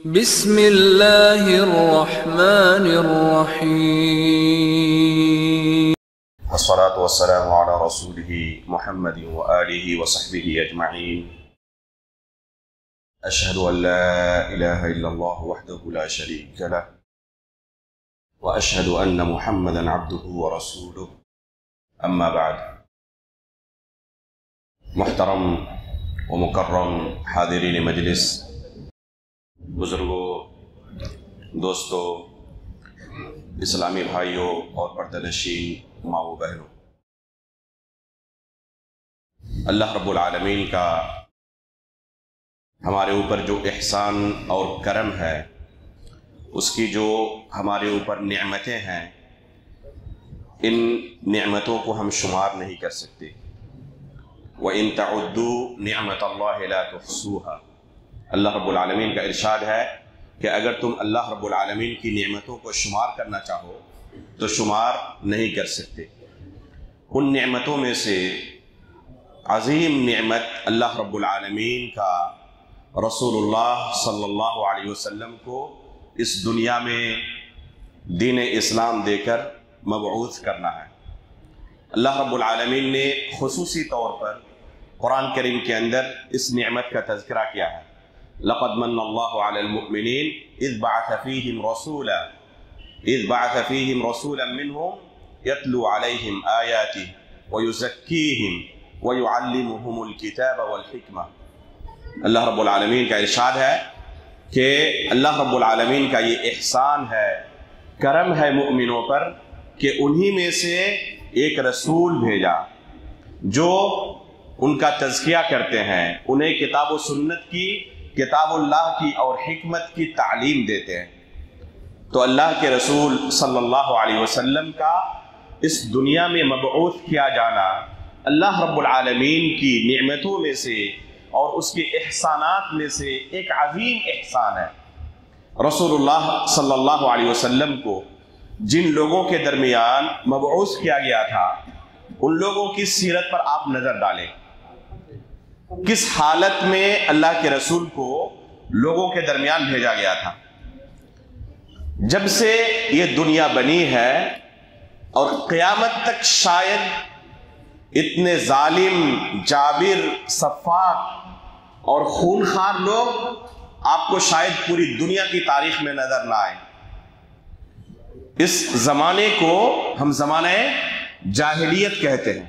بسم اللہ الرحمن الرحیم والصلاة والسلام على رسوله محمد وآله وصحبه أجمعين. أشهد أن لا إله إلا الله وحده لا شريك له وأشهد أن محمدا عبده ورسوله. أما بعد، محترم ومکرم حاضرین مجلس، بزرگوں، دوستوں، اسلامی بھائیوں اور پردہ نشین ماں و بہنوں، اللہ رب العالمین کا ہمارے اوپر جو احسان اور کرم ہے، اس کی جو ہمارے اوپر نعمتیں ہیں، ان نعمتوں کو ہم شمار نہیں کر سکتے. وَإِن تَعُدُّوا نِعْمَةَ اللَّهِ لَا تُحْصُوهَا. اللہ رب العالمین کا ارشاد ہے کہ اگر تم اللہ رب العالمین کی نعمتوں کو شمار کرنا چاہو تو شمار نہیں کر سکتے. ان نعمتوں میں سے عظیم نعمت اللہ رب العالمین کا رسول اللہ صلی اللہ علیہ وسلم کو اس دنیا میں دین اسلام دے کر مبعوث کرنا ہے. اللہ رب العالمین نے خصوصی طور پر قرآن کریم کے اندر اس نعمت کا تذکرہ کیا ہے. لقد من اللہ علی المؤمنین اذ بعث فیہم رسولا منہم یتلو علیہم آیاتہ ویزکیہم ویعلمہم الکتاب والحکمہ. اللہ رب العالمین کا ارشاد ہے کہ اللہ رب العالمین کا یہ احسان ہے، کرم ہے مؤمنوں پر کہ انہی میں سے ایک رسول بھیجا جو ان کا تزکیہ کرتے ہیں، انہیں کتاب و سنت کی، کتاب اللہ کی اور حکمت کی تعلیم دیتے ہیں. تو اللہ کے رسول صلی اللہ علیہ وسلم کا اس دنیا میں مبعوث کیا جانا اللہ رب العالمین کی نعمتوں میں سے اور اس کے احسانات میں سے ایک عظیم احسان ہے. رسول اللہ صلی اللہ علیہ وسلم کو جن لوگوں کے درمیان مبعوث کیا گیا تھا، ان لوگوں کی سیرت پر آپ نظر ڈالیں. کس حالت میں اللہ کے رسول کو لوگوں کے درمیان بھیجا گیا تھا. جب سے یہ دنیا بنی ہے اور قیامت تک شاید اتنے ظالم، جابر، سفاک اور خونخوار لوگ آپ کو شاید پوری دنیا کی تاریخ میں نظر نہ آئے. اس زمانے کو ہم زمانہ جاہلیت کہتے ہیں.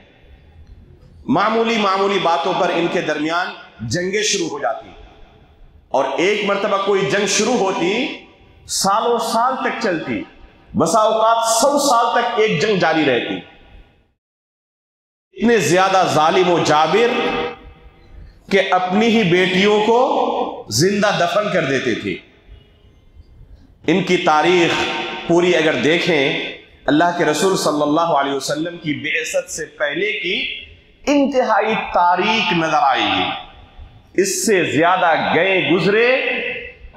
معمولی باتوں پر ان کے درمیان جنگیں شروع ہو جاتی، اور ایک مرتبہ کوئی جنگ شروع ہوتی سالوں سال تک چلتی، بسا اوقات 100 سال تک ایک جنگ جاری رہتی. اتنے زیادہ ظالم و جابر کہ اپنی ہی بیٹیوں کو زندہ دفن کر دیتے تھے. ان کی تاریخ پوری اگر دیکھیں، اللہ کے رسول صلی اللہ علیہ وسلم کی بعثت سے پہلے کی انتہائی تاریک نظر آئے گی. اس سے زیادہ گئے گزرے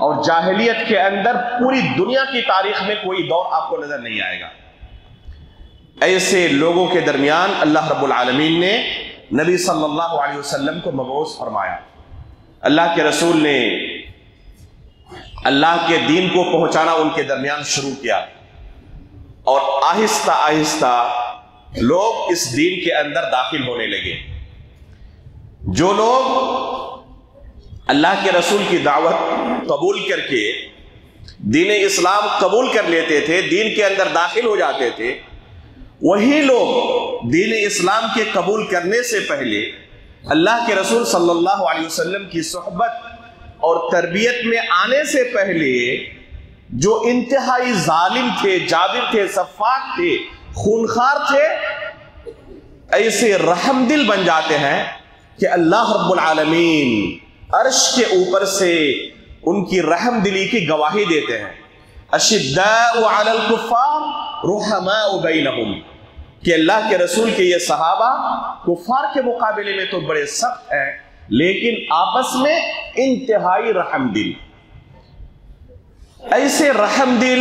اور جاہلیت کے اندر پوری دنیا کی تاریخ میں کوئی دور آپ کو نظر نہیں آئے گا. ایسے لوگوں کے درمیان اللہ رب العالمین نے نبی صلی اللہ علیہ وسلم کو مبعوث فرمایا. اللہ کے رسول نے اللہ کے دین کو پہنچانا ان کے درمیان شروع کیا، اور آہستہ آہستہ لوگ اس دین کے اندر داخل ہونے لگے. جو لوگ اللہ کے رسول کی دعوت قبول کر کے دین اسلام قبول کر لیتے تھے، دین کے اندر داخل ہو جاتے تھے، وہی لوگ دین اسلام کے قبول کرنے سے پہلے اللہ کے رسول صلی اللہ علیہ وسلم کی صحبت اور تربیت میں آنے سے پہلے جو انتہائی ظالم تھے، جابر تھے، سفاک تھے، خونخوار تھے، ایسے رحم دل بن جاتے ہیں کہ اللہ رب العالمین عرش کے اوپر سے ان کی رحم دلی کی گواہی دیتے ہیں. اشداء علی الکفار رحماء بینہم، کہ اللہ کے رسول کے یہ صحابہ کفار کے مقابلے میں تو بڑے سخت ہیں، لیکن آپس میں انتہائی رحم دل. ایسے رحم دل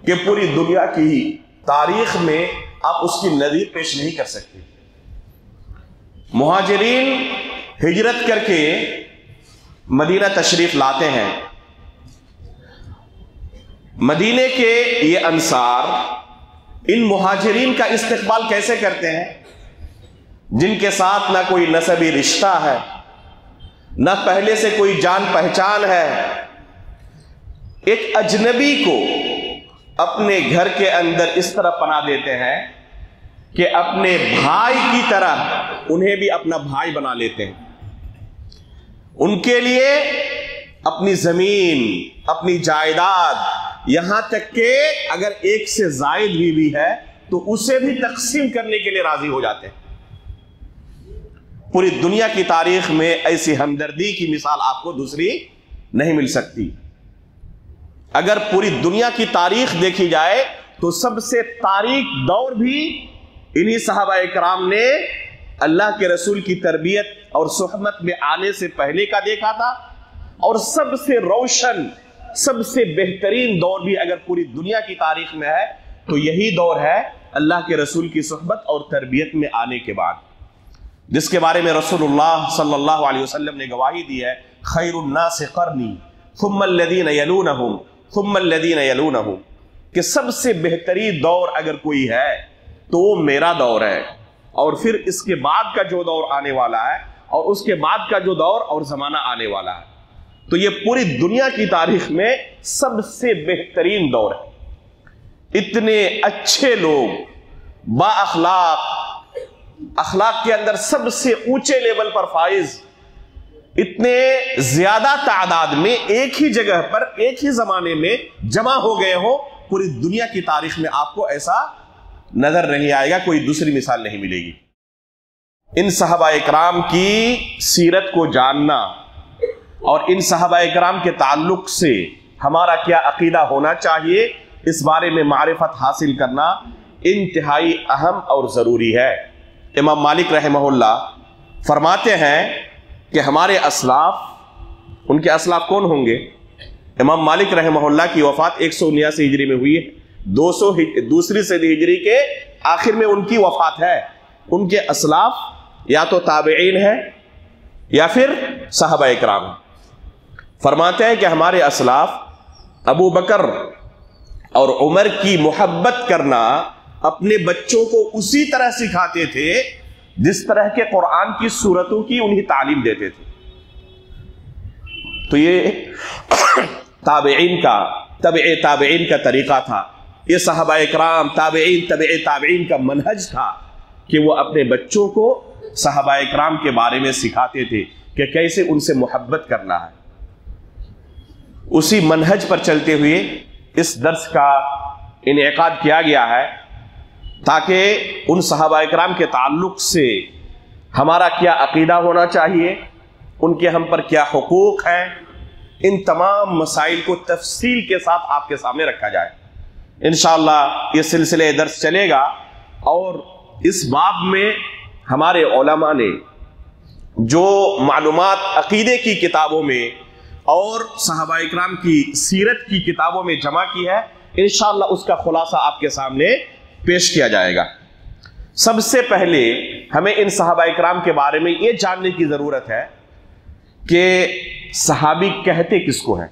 کہ پوری دنیا کی تاریخ میں آپ اس کی نظیر پیش نہیں کر سکتے. مہاجرین ہجرت کر کے مدینہ تشریف لاتے ہیں. مدینے کے یہ انصار ان مہاجرین کا استقبال کیسے کرتے ہیں جن کے ساتھ نہ کوئی نسبی رشتہ ہے، نہ پہلے سے کوئی جان پہچان ہے؟ ایک اجنبی کو اپنے گھر کے اندر اس طرح پناہ دیتے ہیں کہ اپنے بھائی کی طرح انہیں بھی اپنا بھائی بنا لیتے ہیں. ان کے لیے اپنی زمین، اپنی جائیداد، یہاں تک کہ اگر ایک سے زائد بھی ہے تو اسے بھی تقسیم کرنے کے لیے راضی ہو جاتے ہیں. پوری دنیا کی تاریخ میں ایسی ہمدردی کی مثال آپ کو دوسری نہیں مل سکتی. اگر پوری دنیا کی تاریخ دیکھی جائے تو سب سے تاریک دور بھی انہی صحابہ اکرام نے اللہ کے رسول کی تربیت اور صحبت میں آنے سے پہلے کا دیکھا تھا، اور سب سے روشن، سب سے بہترین دور بھی اگر پوری دنیا کی تاریخ میں ہے تو یہی دور ہے اللہ کے رسول کی صحبت اور تربیت میں آنے کے بعد، جس کے بارے میں رسول اللہ صلی اللہ علیہ وسلم نے گواہی دی ہے، خیر الناس قرنی ثم الذین یلونہم ثم الذین یلونہم، کہ سب سے بہترین دور اگر کوئی ہے تو وہ میرا دور ہے، اور پھر اس کے بعد کا جو دور آنے والا ہے اور اس کے بعد کا جو دور اور زمانہ آنے والا ہے. تو یہ پوری دنیا کی تاریخ میں سب سے بہترین دور ہے. اتنے اچھے لوگ، با اخلاق، اخلاق کے اندر سب سے اونچے لیول پر فائز، اتنے زیادہ تعداد میں ایک ہی جگہ پر ایک ہی زمانے میں جمع ہو گئے ہو، پوری دنیا کی تاریخ میں آپ کو ایسا نظر نہیں آئے گا، کوئی دوسری مثال نہیں ملے گی. ان صحابہ اکرام کی سیرت کو جاننا اور ان صحابہ اکرام کے تعلق سے ہمارا کیا عقیدہ ہونا چاہیے، اس بارے میں معرفت حاصل کرنا انتہائی اہم اور ضروری ہے. امام مالک رحمہ اللہ فرماتے ہیں کہ ہمارے اسلاف، ان کے اسلاف کون ہوں گے؟ امام مالک رحمہ اللہ کی وفات 179 ہجری میں ہوئی ہے، 202 صدی ہجری کے آخر میں ان کی وفات ہے. ان کے اسلاف یا تو تابعین ہے یا پھر صحابہ اکرام ہیں. فرماتے ہیں کہ ہمارے اسلاف ابو بکر اور عمر کی محبت کرنا اپنے بچوں کو اسی طرح سکھاتے تھے جس طرح کے قرآن کی سورتوں کی انہیں تعلیم دیتے تھے. تو یہ تابعین کا، تابعین کا طریقہ تھا. یہ صحابہ اکرام، تابعین، تابعین کا منہج تھا کہ وہ اپنے بچوں کو صحابہ اکرام کے بارے میں سکھاتے تھے کہ کیسے ان سے محبت کرنا ہے. اسی منہج پر چلتے ہوئے اس درس کا انعقاد کیا گیا ہے تاکہ ان صحابہ اکرام کے تعلق سے ہمارا کیا عقیدہ ہونا چاہیے، ان کے ہم پر کیا حقوق ہیں، ان تمام مسائل کو تفصیل کے ساتھ آپ کے سامنے رکھا جائے. انشاءاللہ یہ سلسلے درس چلے گا، اور اس باب میں ہمارے علماء نے جو معلومات عقیدے کی کتابوں میں اور صحابہ اکرام کی سیرت کی کتابوں میں جمع کی ہے، انشاءاللہ اس کا خلاصہ آپ کے سامنے پیش کیا جائے گا. سب سے پہلے ہمیں ان صحابہ اکرام کے بارے میں یہ جاننے کی ضرورت ہے کہ صحابی کہتے کس کو ہیں.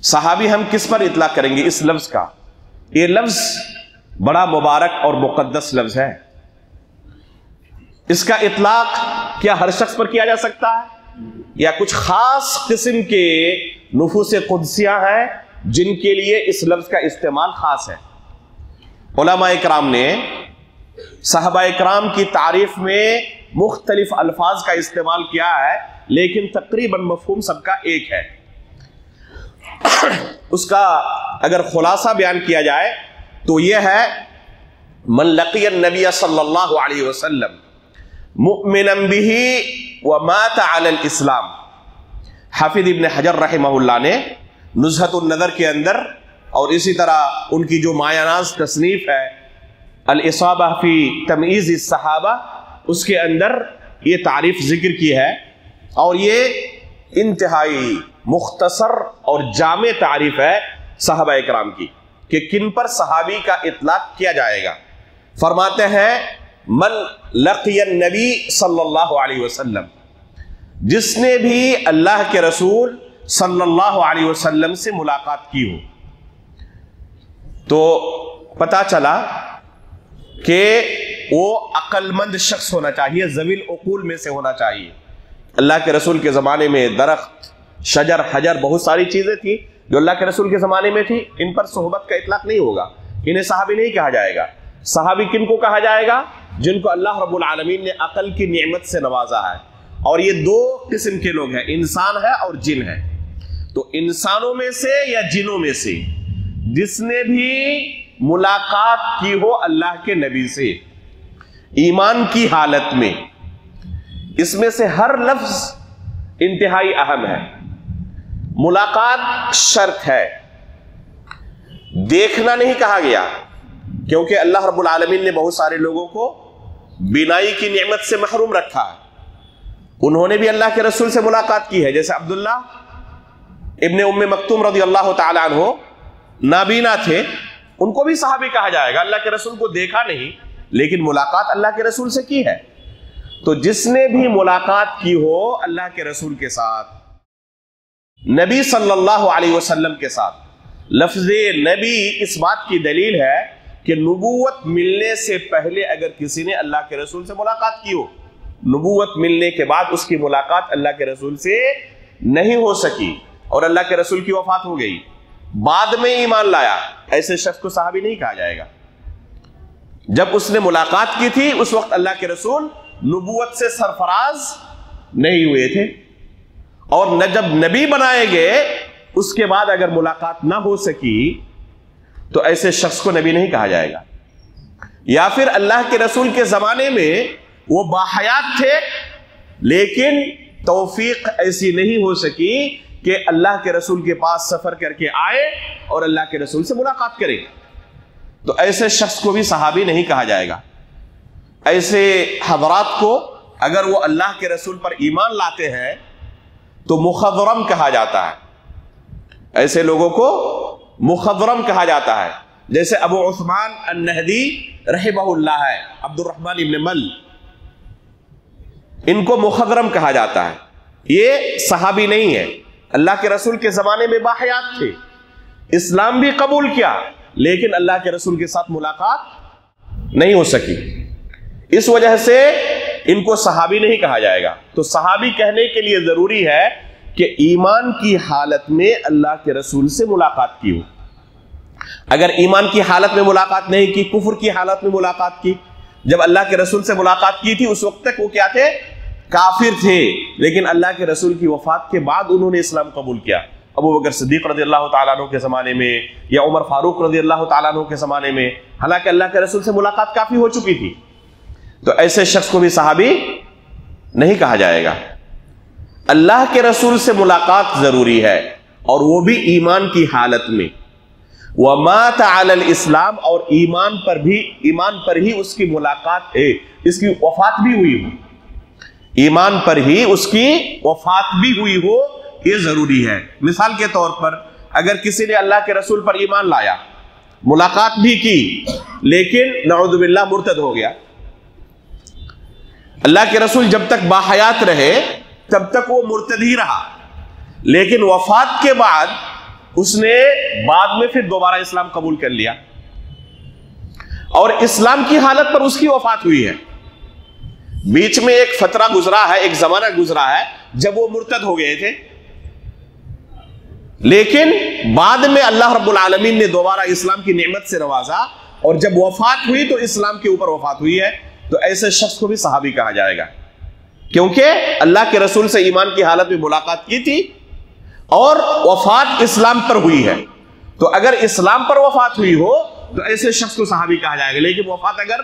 صحابی ہم کس پر اطلاق کریں گے اس لفظ کا؟ یہ لفظ بڑا مبارک اور مقدس لفظ ہے. اس کا اطلاق کیا ہر شخص پر کیا جا سکتا ہے، یا کچھ خاص قسم کے نفوس قدسیاں ہیں جن کے لیے اس لفظ کا استعمال خاص ہے؟ علماء اکرام نے صحابہ اکرام کی تعریف میں مختلف الفاظ کا استعمال کیا ہے، لیکن تقریباً مفہوم سب کا ایک ہے. اس کا اگر خلاصہ بیان کیا جائے تو یہ ہے: من لقی النبی صلی اللہ علیہ وسلم مؤمنا به ومات علی الاسلام. حافظ ابن حجر رحمہ اللہ نے نزہۃ النظر کے اندر، اور اسی طرح ان کی جو مایہ ناز تصنیف ہے الاصابہ فی تمییز الصحابہ، اس کے اندر یہ تعریف ذکر کی ہے، اور یہ انتہائی مختصر اور جامع تعریف ہے صحابہ اکرام کی کہ کن پر صحابی کا اطلاق کیا جائے گا. فرماتے ہیں: من لقی النبی صلی اللہ علیہ وسلم، جس نے بھی اللہ کے رسول صلی اللہ علیہ وسلم سے ملاقات کی ہو تو پتا چلا کہ وہ عقل مند شخص ہونا چاہیے، ذوی العقول میں سے ہونا چاہیے۔ اللہ کے رسول کے زمانے میں درخت، شجر، حجر، بہت ساری چیزیں تھی جو اللہ کے رسول کے زمانے میں تھی، ان پر صحبت کا اطلاق نہیں ہوگا، انہیں صحابی نہیں کہا جائے گا۔ صحابی کن کو کہا جائے گا؟ جن کو اللہ رب العالمین نے عقل کی نعمت سے نوازا ہے، اور یہ دو قسم کے لوگ ہیں، انسان ہے اور جن ہے۔ تو انسانوں میں سے یا جنوں میں سے جس نے بھی ملاقات کی ہو اللہ کے نبی سے ایمان کی حالت میں، اس میں سے ہر لفظ انتہائی اہم ہے۔ ملاقات شرط ہے، دیکھنا نہیں کہا گیا، کیونکہ اللہ رب العالمین نے بہت سارے لوگوں کو بینائی کی نعمت سے محروم رکھا ہے، انہوں نے بھی اللہ کے رسول سے ملاقات کی ہے، جیسے عبداللہ ابن ام مکتوم رضی اللہ تعالی عنہ نابینا تھے، ان کو بھی صحابی کہا جائے گا، اللہ کے رسول کو دیکھا نہیں لیکن ملاقات اللہ کے رسول سے کی ہے۔ تو جس نے بھی ملاقات کی ہو اللہ کے رسول کے ساتھ، نبی صلی اللہ علیہ وسلم کے ساتھ، لفظ نبی اس بات کی دلیل ہے کہ نبوت ملنے سے پہلے اگر کسی نے اللہ کے رسول سے ملاقات کی ہو، نبوت ملنے کے بعد اس کی ملاقات اللہ کے رسول سے نہیں ہو سکی اور اللہ کے رسول کی وفات ہو گئی، بعد میں ایمان لایا، ایسے شخص کو صحابی نہیں کہا جائے گا۔ جب اس نے ملاقات کی تھی اس وقت اللہ کے رسول نبوت سے سرفراز نہیں ہوئے تھے، اور جب نبی بنائے گئے اس کے بعد اگر ملاقات نہ ہو سکی تو ایسے شخص کو نبی نہیں کہا جائے گا۔ یا پھر اللہ کے رسول کے زمانے میں وہ باحیات تھے لیکن توفیق ایسی نہیں ہو سکی کہ اللہ کے رسول کے پاس سفر کر کے آئے اور اللہ کے رسول سے ملاقات کرے، تو ایسے شخص کو بھی صحابی نہیں کہا جائے گا۔ ایسے حضرات کو اگر وہ اللہ کے رسول پر ایمان لاتے ہیں تو مخضرم کہا جاتا ہے، ایسے لوگوں کو مخضرم کہا جاتا ہے، جیسے ابو عثمان النہدی رحمہ اللہ ہے، عبد الرحمن ابن مل، ان کو مخضرم کہا جاتا ہے۔ یہ صحابی نہیں ہے، اللہ کے رسول کے زمانے میں باحیات تھے، اسلام بھی قبول کیا لیکن اللہ کے رسول کے ساتھ ملاقات نہیں ہو سکی، اس وجہ سے ان کو صحابی نہیں کہا جائے گا۔ تو صحابی کہنے کے لیے ضروری ہے کہ ایمان کی حالت میں اللہ کے رسول سے ملاقات کی ہو۔ اگر ایمان کی حالت میں ملاقات نہیں کی، کفر کی حالت میں ملاقات کی، جب اللہ کے رسول سے ملاقات کی تھی اس وقت تک وہ کیا تھے؟ کافر تھے، لیکن اللہ کے رسول کی وفات کے بعد انہوں نے اسلام قبول کیا، ابو بکر صدیق رضی اللہ تعالیٰ عنہ کے زمانے میں یا عمر فاروق رضی اللہ تعالیٰ عنہ کے زمانے میں، حالانکہ اللہ کے رسول سے ملاقات کافی ہو چکی تھی، تو ایسے شخص کو بھی صحابی نہیں کہا جائے گا۔ اللہ کے رسول سے ملاقات ضروری ہے اور وہ بھی ایمان کی حالت میں، وَمَاتَ عَلَى الْإِسْلام، اور ایمان پر ہی اس کی ملاقات ہے، اس کی وفات بھی ہوئی ہو، ایمان پر ہی اس کی وفات بھی ہوئی ہو، یہ ضروری ہے۔ مثال کے طور پر اگر کسی نے اللہ کے رسول پر ایمان لایا، ملاقات بھی کی لیکن نعوذ باللہ مرتد ہو گیا، اللہ کے رسول جب تک باحیات رہے تب تک وہ مرتد ہی رہا، لیکن وفات کے بعد اس نے بعد میں پھر دوبارہ اسلام قبول کر لیا اور اسلام کی حالت پر اس کی وفات ہوئی ہے۔ بیچ میں ایک فترہ گزرا ہے، ایک زمانہ گزرا ہے جب وہ مرتد ہو گئے تھے، لیکن بعد میں اللہ رب العالمین نے دوبارہ اسلام کی نعمت سے نوازا اور جب وفات ہوئی تو اسلام کے اوپر وفات ہوئی ہے، تو ایسے شخص کو بھی صحابی کہا جائے گا، کیونکہ اللہ کے رسول سے ایمان کی حالت میں ملاقات کی تھی اور وفات اسلام پر ہوئی ہے۔ تو اگر اسلام پر وفات ہوئی ہو تو ایسے شخص کو صحابی کہا جائے گا، لیکن وفات اگر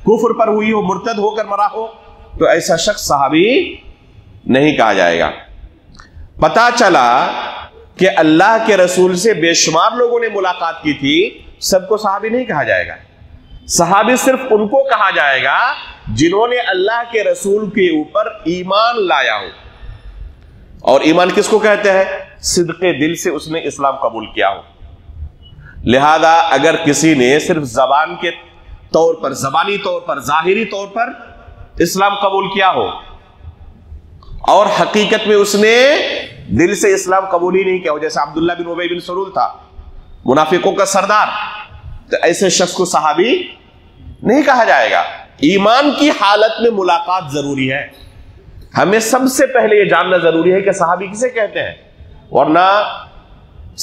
کفر پر ہوئی ہو، مرتد ہو کر مرا ہو، تو ایسا شخص صحابی نہیں کہا جائے گا۔ پتا چلا کہ اللہ کے رسول سے بے شمار لوگوں نے ملاقات کی تھی، سب کو صحابی نہیں کہا جائے گا۔ صحابی صرف ان کو کہا جائے گا جنہوں نے اللہ کے رسول کے اوپر ایمان لایا ہو، اور ایمان کس کو کہتے ہیں؟ صدق دل سے اس نے اسلام قبول کیا ہو۔ لہذا اگر کسی نے صرف زبان کے طور پر، زبانی طور پر، ظاہری طور پر اسلام قبول کیا ہو اور حقیقت میں اس نے دل سے اسلام قبول ہی نہیں کیا، جیسے عبداللہ بن ابی بن سلول تھا، منافقوں کا سردار، تو ایسے شخص کو صحابی نہیں کہا جائے گا۔ ایمان کی حالت میں ملاقات ضروری ہے، ہمیں سب سے پہلے یہ جاننا ضروری ہے کہ صحابی کسے کہتے ہیں، ورنہ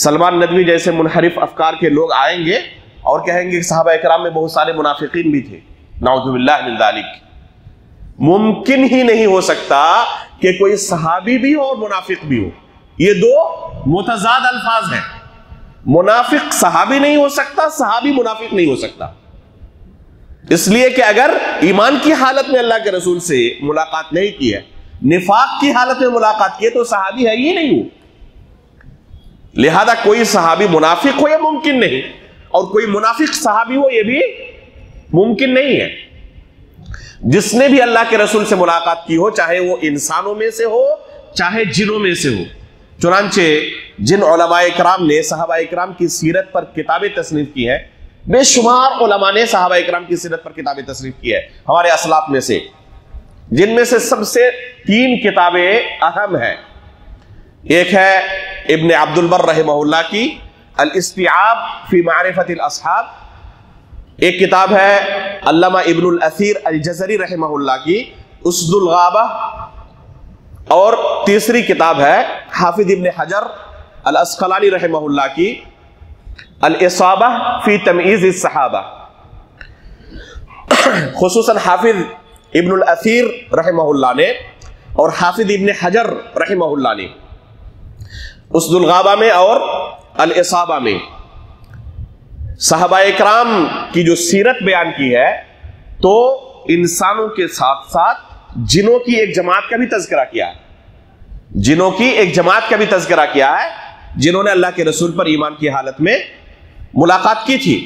سلمان ندوی جیسے منحرف افکار کے لوگ آئیں گے اور کہیں گے کہ صحابہ اکرام میں بہت سارے منافقین بھی تھے، نعوذ باللہ من ذالک۔ ممکن ہی نہیں ہو سکتا کہ کوئی صحابی بھی ہو اور منافق بھی ہو، یہ دو متضاد الفاظ ہیں۔ منافق صحابی نہیں ہو سکتا، صحابی منافق نہیں ہو سکتا، اس لیے کہ اگر ایمان کی حالت میں اللہ کے رسول سے ملاقات نہیں کی ہے، نفاق کی حالت میں ملاقات کی ہے، تو صحابی ہے ہی نہیں ہو۔ لہذا کوئی صحابی منافق ہو یہ ممکن نہیں، اور کوئی منافق صحابی ہو یہ بھی ممکن نہیں ہے۔ جس نے بھی اللہ کے رسول سے ملاقات کی ہو، چاہے وہ انسانوں میں سے ہو چاہے جنوں میں سے ہو، چنانچہ جن علماء اکرام نے صحابہ اکرام کی سیرت پر کتابیں تصنیف کی ہیں، بے شمار علماء نے صحابہ اکرام کی سیرت پر کتابیں تصنیف کی ہے ہمارے اسلاف میں سے، جن میں سے سب سے 3 کتابیں اہم ہیں۔ ایک ہے ابن عبد البر رحمہ اللہ کی الاستیعاب فی معرفت الاصحاب، ایک کتاب ہے علامہ ابن الاثیر الجزری رحمہ اللہ کی اسد الغابہ، اور تیسری کتاب ہے حافظ ابن حجر الاسقلانی رحمہ اللہ کی الاصابہ فی تمییز الصحابہ۔ خصوصاً حافظ ابن الاثیر رحمہ اللہ نے اور حافظ ابن حجر رحمہ اللہ نے اسد الغابہ میں اور الاصابہ میں صحابہ اکرام کی جو سیرت بیان کی ہے، تو انسانوں کے ساتھ ساتھ جنوں کی ایک جماعت کا بھی تذکرہ کیا ہے، جنوں کی ایک جماعت کا بھی تذکرہ کیا ہے جنہوں نے اللہ کے رسول پر ایمان کی حالت میں ملاقات کی تھی،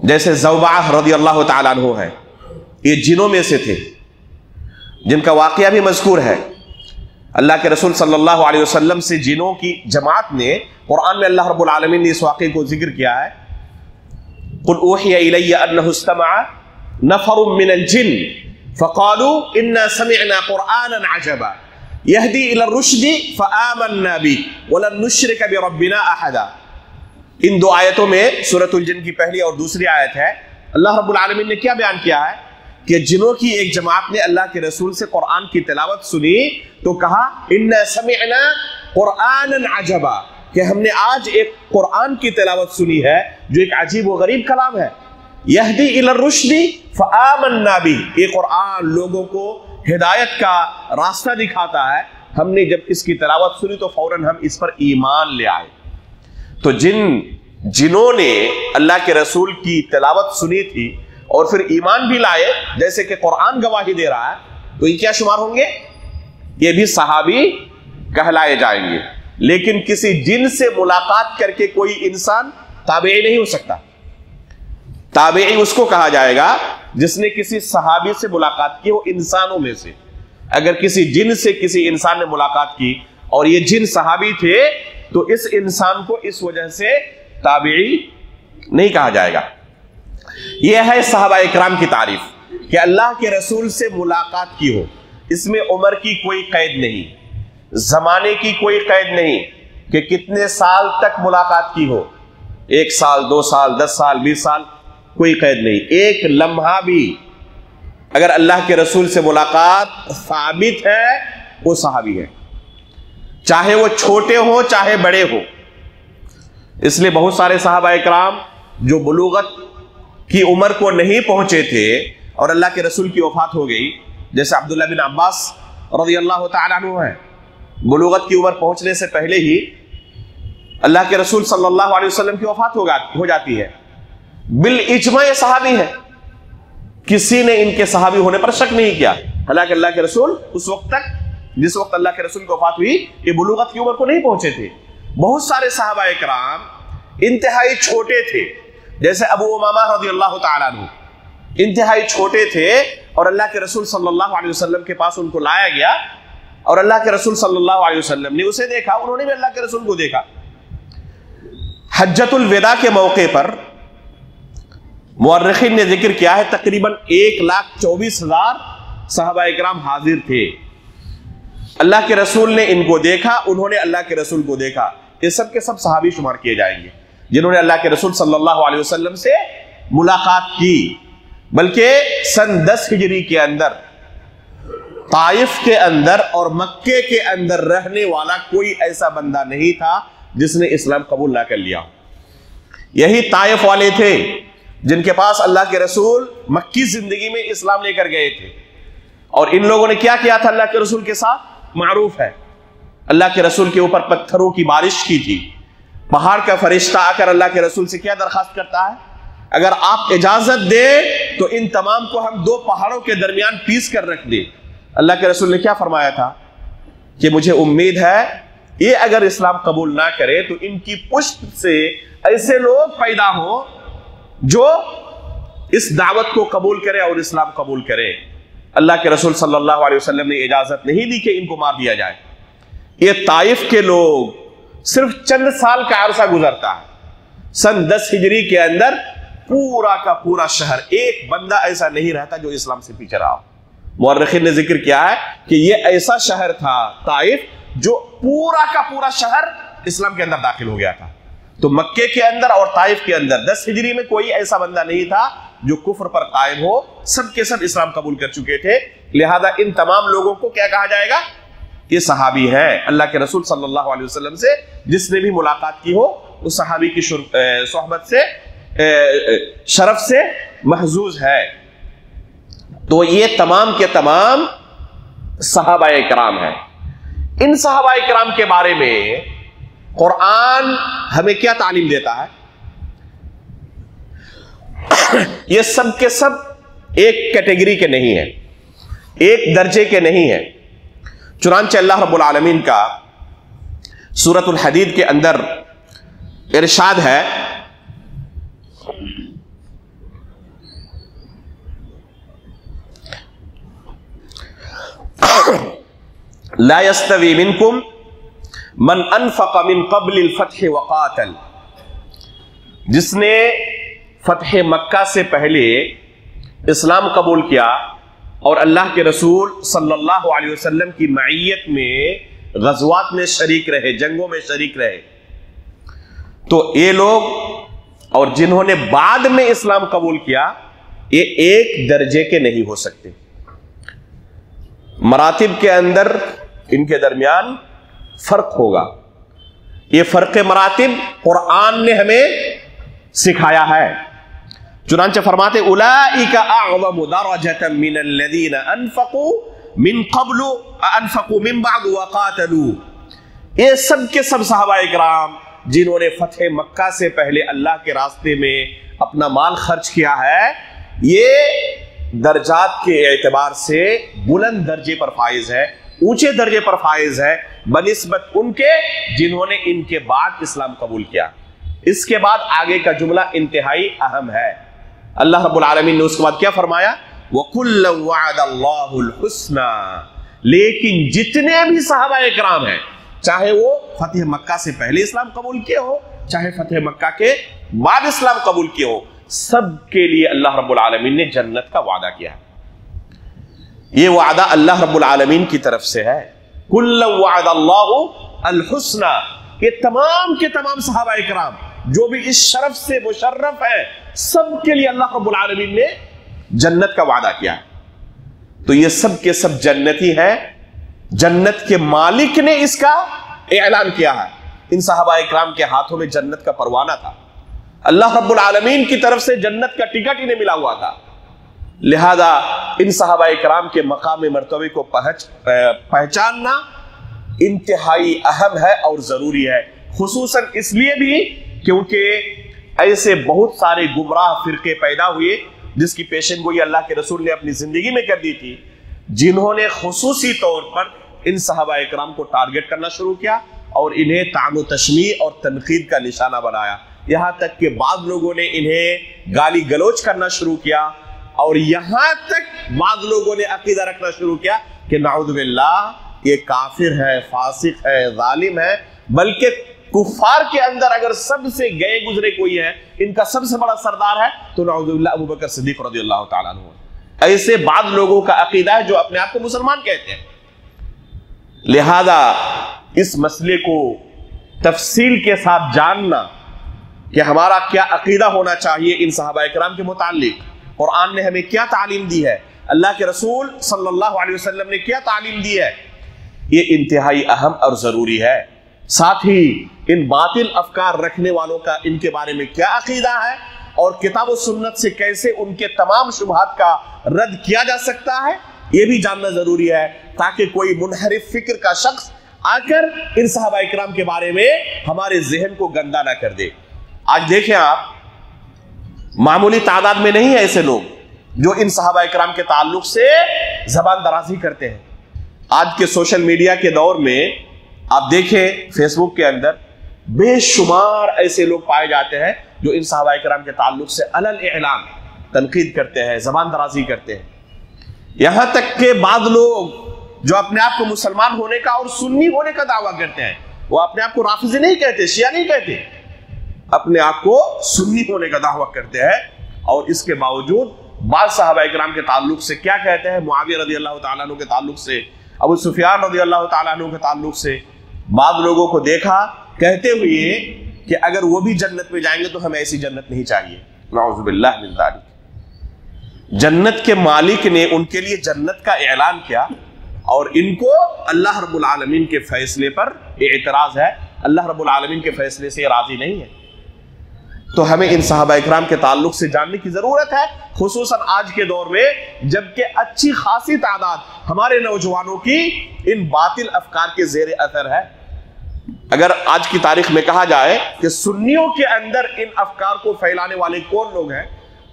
جیسے زوبعہ رضی اللہ تعالیٰ عنہ ہے، یہ جنوں میں سے تھے، جن کا واقعہ بھی مذکور ہے۔ اللہ کے رسول صلی اللہ علیہ وسلم سے جنوں کی جماعت نے، قرآن میں اللہ رب العالمین نے اس واقعے کو ذکر کیا ہے، قل اوحی الی انہ استمع نفر من الجن فقالوا انا سمعنا قرآنا عجبا یہدی الی الرشد فآمنا به ولن نشرک بربنا احدا۔ ان 2 آیتوں میں سورۃ الجن کی پہلی اور دوسری آیت ہے، اللہ رب العالمین نے کیا بیان کیا ہے کہ جنوں کی ایک جماعت نے اللہ کے رسول سے قرآن کی تلاوت سنی تو کہا انا سمعنا قرآنا عجبا، کہ ہم نے آج ایک قرآن کی تلاوت سنی ہے جو ایک عجیب و غریب کلام ہے، یہدی الی الرشد فآمنا به، یہ قرآن لوگوں کو ہدایت کا راستہ دکھاتا ہے، ہم نے جب اس کی تلاوت سنی تو فوراً ہم اس پر ایمان لے آئے۔ تو جنہوں نے اللہ کے رسول کی تلاوت سنی تھی اور پھر ایمان بھی لائے، جیسے کہ قرآن گواہی دے رہا ہے، تو یہ کیا شمار ہوں گے؟ یہ بھی صحابی کہلائے جائیں گے۔ لیکن کسی جن سے ملاقات کر کے کوئی انسان تابعی نہیں ہو سکتا، تابعی اس کو کہا جائے گا جس نے کسی صحابی سے ملاقات کی ہو انسانوں میں سے۔ اگر کسی جن سے کسی انسان نے ملاقات کی اور یہ جن صحابی تھے تو اس انسان کو اس وجہ سے تابعی نہیں کہا جائے گا۔ یہ ہے صحابہ اکرام کی تعریف کہ اللہ کے رسول سے ملاقات کی ہو، اس میں عمر کی کوئی قید نہیں، زمانے کی کوئی قید نہیں کہ کتنے سال تک ملاقات کی ہو، 1 سال 2 سال 10 سال 20 سال، کوئی قید نہیں، ایک لمحہ بھی اگر اللہ کے رسول سے ملاقات ثابت ہے وہ صحابی ہے، چاہے وہ چھوٹے ہوں چاہے بڑے ہوں۔ اس لیے بہت سارے صحابہ اکرام جو بلوغت کی عمر کو نہیں پہنچے تھے اور اللہ کے رسول کی وفات ہو گئی، جیسے عبداللہ بن عباس رضی اللہ تعالیٰ عنہ ہے، بلوغت کی عمر پہنچنے سے پہلے ہی اللہ کے رسول صلی اللہ علیہ وسلم کی وفات ہو جاتی ہے، بالاجماع یہ صحابی ہے، کسی نے ان کے صحابی ہونے پر شک نہیں کیا، حالانکہ اللہ کے رسول اس وقت تک، جس وقت اللہ کے رسول کی وفات ہوئی، یہ بلوغت کی عمر کو نہیں پہنچے تھے۔ بہت سارے صحابہ اکرام انتہائی چھوٹے تھے، جیسے ابو امامہ رضی اللہ تعالیٰ عنہ انتہائی چھوٹے تھے اور اللہ کے رسول صلی اللہ علیہ وسلم کے پاس ان کو لایا گیا اور اللہ کے رسول صلی اللہ علیہ وسلم نے اسے دیکھا، انہوں نے بھی اللہ کے رسول کو دیکھا۔ حجۃ الوداع کے موقع پر مورخین نے ذکر کیا ہے تقریباً 1,24,000 صحابہ اکرام حاضر تھے۔ اللہ کے رسول نے ان کو دیکھا، انہوں نے اللہ کے رسول کو دیکھا. یہ سب کے سب صحابی شمار کیے جائیں گے جنہوں نے اللہ کے رسول صلی اللہ علیہ وسلم سے ملاقات کی. بلکہ سن 10 ہجری کے اندر طائف کے اندر اور مکے کے اندر رہنے والا کوئی ایسا بندہ نہیں تھا جس نے اسلام قبول نہ کر لیا. یہی طائف والے تھے جن کے پاس اللہ کے رسول مکی زندگی میں اسلام لے کر گئے تھے. اور ان لوگوں نے کیا کیا تھا اللہ کے رسول کے ساتھ معروف ہے. اللہ کے رسول کے اوپر پتھروں کی بارش کی تھی. پہاڑ کا فرشتہ آ کر اللہ کے رسول سے کیا درخواست کرتا ہے؟ اگر آپ اجازت دیں تو ان تمام کو ہم 2 پہاڑوں کے درمیان پیس کر رکھ دیں. اللہ کے رسول نے کیا فرمایا تھا کہ مجھے امید ہے یہ اگر اسلام قبول نہ کرے تو ان کی پشت سے ایسے لوگ پیدا ہوں جو اس دعوت کو قبول کرے اور اسلام قبول کرے. اللہ کے رسول صلی اللہ علیہ وسلم نے اجازت نہیں دی کہ ان کو مار دیا جائے. یہ طائف کے لوگ صرف چند سال کا عرصہ گزرتا ہے. سن 10 ہجری کے اندر پورا کا پورا شہر ایک بندہ ایسا نہیں رہتا جو اسلام سے پیچھے رہا. مورخین نے ذکر کیا ہے کہ یہ ایسا شہر تھا طائف جو پورا کا پورا شہر اسلام کے اندر داخل ہو گیا تھا. تو مکے کے اندر اور طائف کے اندر 10 ہجری میں کوئی ایسا بندہ نہیں تھا جو کفر پر قائم ہو. سب کے سب اسلام قبول کر چکے تھے. لہذا ان تمام لوگوں کو کیا کہا جائے گا؟ یہ صحابی ہے. اللہ کے رسول صلی اللہ علیہ وسلم سے جس نے بھی ملاقات کی ہو اس صحابی کی صحبت سے شرف سے محظوظ ہے. تو یہ تمام کے تمام صحابہ کرام ہیں. ان صحابہ کرام کے بارے میں قرآن ہمیں کیا تعلیم دیتا ہے؟ یہ سب کے سب ایک کیٹیگری کے نہیں ہیں، ایک درجے کے نہیں ہیں. چنانچہ اللہ رب العالمین کا سورۃ الحدید کے اندر ارشاد ہے لا يستوي منكم من انفق من قبل الفتح وقاتل. جس نے فتح مکہ سے پہلے اسلام قبول کیا اور اللہ کے رسول صلی اللہ علیہ وسلم کی معیت میں غزوات میں شریک رہے، جنگوں میں شریک رہے، تو یہ لوگ اور جنہوں نے بعد میں اسلام قبول کیا یہ ایک درجے کے نہیں ہو سکتے. مراتب کے اندر ان کے درمیان فرق ہوگا. یہ فرق مراتب قرآن نے ہمیں سکھایا ہے. چنانچہ فرماتے اولئک اعظم درجۃ من الذین انفقوا من قبل انفقوا من بعد وقاتلوا. یہ سب کے سب صحابہ کرام جنہوں نے فتح مکہ سے پہلے اللہ کے راستے میں اپنا مال خرچ کیا ہے، یہ درجات کے اعتبار سے بلند درجے پر فائز ہے، اونچے درجے پر فائز ہے بنسبت ان کے جنہوں نے ان کے بعد اسلام قبول کیا. اس کے بعد آگے کا جملہ انتہائی اہم ہے. اللہ رب العالمین نے اس کے بعد کیا فرمایا؟ وَكُلًّا وَعَدَ اللَّهُ الْحُسْنَى. لیکن جتنے بھی صحابہ کرام ہیں، چاہے وہ فتح مکہ سے پہلے اسلام قبول کیے ہو، چاہے فتح مکہ کے بعد اسلام قبول کیے ہو، سب کے لیے اللہ رب العالمین نے جنت کا وعدہ کیا ہے. یہ وعدہ اللہ رب العالمین کی طرف سے ہے. کُلًّا وَعَدَ اللَّهُ الْحُسْنَى. یہ تمام کے تمام صحابہ کرام جو بھی اس شرف سے مشرف ہے، سب کے لیے اللہ رب العالمین نے جنت کا وعدہ کیا ہے. تو یہ سب کے سب جنتی ہیں. جنت کے مالک نے اس کا اعلان کیا ہے. ان صحابہ کرام کے ہاتھوں میں جنت کا پروانہ تھا. اللہ رب العالمین کی طرف سے جنت کا ٹکٹ انہیں ملا ہوا تھا. لہذا ان صحابہ کرام کے مقام مرتبے کو پہچاننا انتہائی اہم ہے اور ضروری ہے. خصوصاً اس لیے بھی کیونکہ ایسے بہت سارے گمراہ فرقے پیدا ہوئے جس کی پیشن گوئی اللہ کے رسول نے اپنی زندگی میں کر دی تھی، جنہوں نے خصوصی طور پر ان صحابہ کرام کو ٹارگٹ کرنا شروع کیا اور انہیں طعن و تشمیع اور تنقید کا نشانہ بنایا. یہاں تک کہ بعض لوگوں نے انہیں گالی گلوچ کرنا شروع کیا اور یہاں تک بعض لوگوں نے عقیدہ رکھنا شروع کیا کہ نعوذ باللہ یہ کافر ہے، فاسق ہے، ظالم ہے. بلکہ کفار کے اندر اگر سب سے گئے گزرے کوئی ہے، ان کا سب سے بڑا سردار ہے تو نعوذ باللہ ابو بکر صدیق رضی اللہ تعالیٰ عنہ. ایسے بعض لوگوں کا عقیدہ ہے جو اپنے آپ کو مسلمان کہتے ہیں لہذا اس مسئلے کو تفصیل کے ساتھ جاننا کہ ہمارا کیا عقیدہ ہونا چاہیے ان صحابہ کرام کے متعلق، قرآن نے ہمیں کیا تعلیم دی ہے، اللہ کے رسول صلی اللہ علیہ وسلم نے کیا تعلیم دی ہے، یہ انتہائی اہم اور ضروری ہے۔ ساتھ ہی ان باطل افکار رکھنے والوں کا ان کے بارے میں کیا عقیدہ ہے اور کتاب و سنت سے کیسے ان کے تمام شبہات کا رد کیا جا سکتا ہے، یہ بھی جاننا ضروری ہے، تاکہ کوئی منحرف فکر کا شخص آ کر ان صحابہ اکرام کے بارے میں ہمارے ذہن کو گندا نہ کر دے۔ آج دیکھیں آپ، معمولی تعداد میں نہیں ہے ایسے لوگ جو ان صحابہ اکرام کے تعلق سے زبان درازی کرتے ہیں۔ آج کے سوشل میڈیا کے دور میں آپ دیکھیں فیس بک کے اندر بے شمار ایسے لوگ پائے جاتے ہیں جو ان صحابہ اکرام کے تعلق سے علل اعلان تنقید کرتے ہیں، زبان درازی کرتے ہیں۔ یہاں تک کہ بعض لوگ جو اپنے آپ کو مسلمان ہونے کا اور سنی ہونے کا دعویٰ کرتے ہیں، وہ اپنے آپ کو رافضی نہیں کہتے، شیعہ نہیں کہتے، اپنے آپ کو سنی ہونے کا دعویٰ کرتے ہیں، اور اس کے باوجود بعض صحابہ اکرام کے تعلق سے کیا کہتے ہیں، معاویہ رضی اللہ تعالیٰ عنہ کے تعلق سے، ابو سفیان رضی اللہ تعالیٰ عنہ کے تعلق سے بعض لوگوں کو دیکھا کہتے ہوئے کہ اگر وہ بھی جنت میں جائیں گے تو ہمیں ایسی جنت نہیں چاہیے، نعوذ باللہ من ذالک۔ جنت کے مالک نے ان کے لیے جنت کا اعلان کیا، اور ان کو اللہ رب العالمین کے فیصلے پر اعتراض ہے، اللہ رب العالمین کے فیصلے سے راضی نہیں ہے۔ تو ہمیں ان صحابہ اکرام کے تعلق سے جاننے کی ضرورت ہے، خصوصاً آج کے دور میں جبکہ اچھی خاصی تعداد ہمارے نوجوانوں کی ان باطل افکار کے زیر اثر ہے۔ اگر آج کی تاریخ میں کہا جائے کہ سنیوں کے اندر ان افکار کو پھیلانے والے کون لوگ ہیں،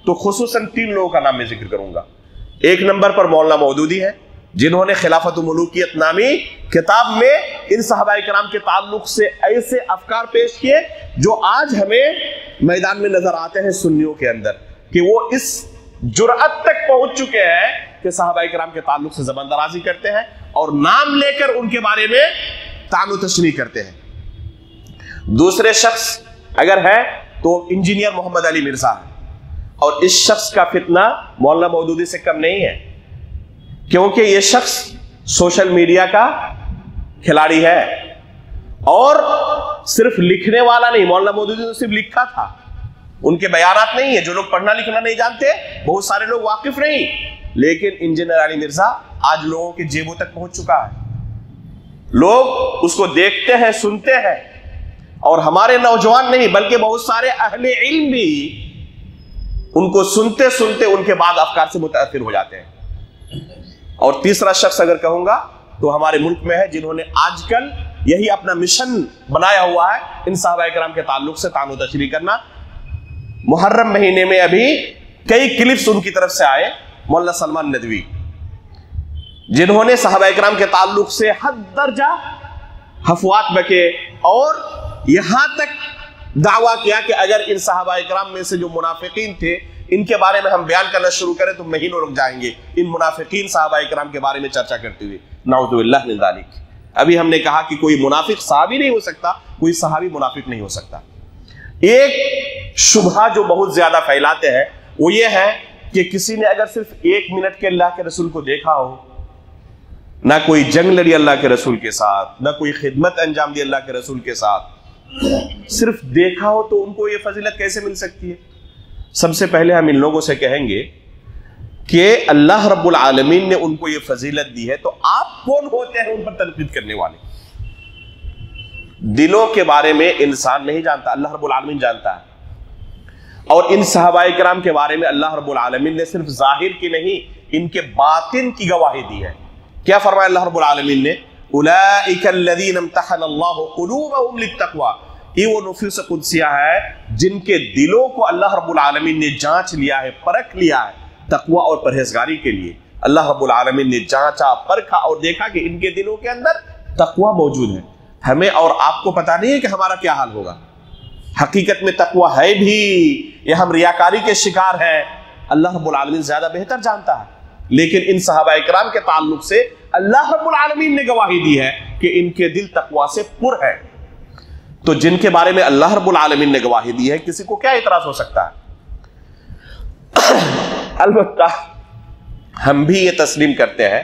تو خصوصاً 3 لوگوں کا نام میں ذکر کروں گا۔ ایک نمبر پر مولانا مودودی ہے، جنہوں نے خلافت و ملوکیت نامی کتاب میں ان صحابہ کرام کے تعلق سے ایسے افکار پیش کیے جو آج ہمیں میدان میں نظر آتے ہیں سنیوں کے اندر، کہ وہ اس جرأت تک پہنچ چکے ہیں کہ صحابہ کرام کے تعلق سے زبان درازی کرتے ہیں اور نام لے کر ان کے بارے میں طعن و تشنیع کرتے ہیں۔ دوسرے شخص اگر ہے تو انجینئر محمد علی مرزا ہے، اور اس شخص کا فتنہ مولانا مودودی سے کم نہیں ہے، کیونکہ یہ شخص سوشل میڈیا کا کھلاڑی ہے، اور صرف لکھنے والا نہیں، مولانا مودودی نے صرف لکھا تھا، ان کے بیانات نہیں ہیں۔ جو لوگ پڑھنا لکھنا نہیں جانتے، بہت سارے لوگ واقف نہیں، لیکن انجینئر علی مرزا آج لوگوں کے جیبوں تک پہنچ چکا ہے، لوگ اس کو دیکھتے ہیں، سنتے ہیں، اور ہمارے نوجوان نہیں بلکہ بہت سارے اہل علم بھی ان کو سنتے سنتے ان کے بعد افکار سے متاثر ہو جاتے ہیں۔ اور تیسرا شخص اگر کہوں گا تو ہمارے ملک میں ہے، جنہوں نے آج کل یہی اپنا مشن بنایا ہوا ہے، ان صحابہ کرام کے تعلق سے طعن و تشریح کرنا۔ محرم مہینے میں ابھی کئی کلپس ان کی طرف سے آئے، مولانا سلمان ندوی، جنہوں نے صحابہ کرام کے تعلق سے حد درجہ حفوات بکے، اور یہاں تک دعویٰ کیا کہ اگر ان صحابہ کرام میں سے جو منافقین تھے ان کے بارے میں ہم بیان کرنا شروع کریں تو مہینوں رک جائیں گے، ان منافقین صحابہ کرام کے بارے میں چرچا کرتے ہوئے، نعوذ باللہ من ذالک۔ ابھی ہم نے کہا کہ کوئی منافق صحابی نہیں ہو سکتا، کوئی صحابی منافق نہیں ہو سکتا۔ ایک شبہہ جو بہت زیادہ پھیلاتے ہیں وہ یہ ہے کہ کسی نے اگر صرف 1 منٹ کے اللہ کے رسول کو دیکھا ہو، نہ کوئی جنگ لڑی اللہ کے رسول کے ساتھ، نہ کوئی خدمت انجام دی اللہ کے رسول کے ساتھ، صرف دیکھا ہو، تو ان کو یہ فضیلت کیسے مل سکتی ہے؟ سب سے پہلے ہم ان لوگوں سے کہیں گے کہ اللہ رب العالمین نے ان کو یہ فضیلت دی ہے، تو آپ کون ہوتے ہیں ان پر تنقید کرنے والے؟ دلوں کے بارے میں انسان نہیں جانتا، اللہ رب العالمین جانتا ہے۔ اور ان صحابہ کرام کے بارے میں اللہ رب العالمین نے صرف ظاہر کی نہیں، ان کے باطن کی گواہی دی ہے۔ کیا فرمایا اللہ رب العالمین نے؟ اولئک الذین امتحن اللہ قلوبہم للتقوی، یہ وہ نفوس قدسیہ ہے جن کے دلوں کو اللہ رب العالمین نے جانچ لیا ہے، پرکھ لیا ہے تقوی اور پرہیزگاری کے لیے۔ اللہ رب العالمین نے جانچا، پرکھا اور دیکھا کہ ان کے دلوں کے اندر تقوی موجود ہے۔ ہمیں اور آپ کو پتا نہیں ہے کہ ہمارا کیا حال ہوگا، حقیقت میں تقوی ہے بھی یا ہم ریاکاری کے شکار ہیں، اللہ رب العالمین زیادہ بہتر جانتا ہے۔ لیکن ان صحابہ اکرام کے تعلق سے اللہ رب العالمین نے گواہی دی ہے کہ ان کے دل تقوی سے پر ہے۔ تو جن کے بارے میں اللہ رب العالمین نے گواہی دی ہے، کسی کو کیا اعتراض ہو سکتا ہے؟ البتہ ہم بھی یہ تسلیم کرتے ہیں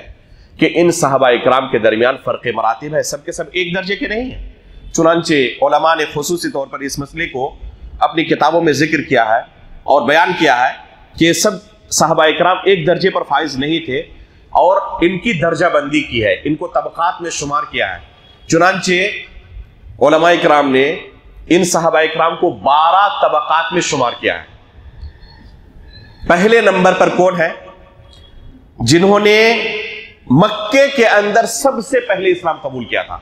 کہ ان صحابہ اکرام کے درمیان فرق مراتب ہے، سب کے سب ایک درجے کے نہیں ہیں۔ چنانچہ علماء نے خصوصی طور پر اس مسئلے کو اپنی کتابوں میں ذکر کیا ہے اور بیان کیا ہے کہ سب صحابہ اکرام ایک درجے پر فائز نہیں تھے، اور ان کی درجہ بندی کی ہے، ان کو طبقات میں شمار کیا ہے۔ چنانچہ علماء اکرام نے ان صحابہ اکرام کو 12 طبقات میں شمار کیا ہے۔ پہلے نمبر پر کون ہے؟ جنہوں نے مکے کے اندر سب سے پہلے اسلام قبول کیا تھا،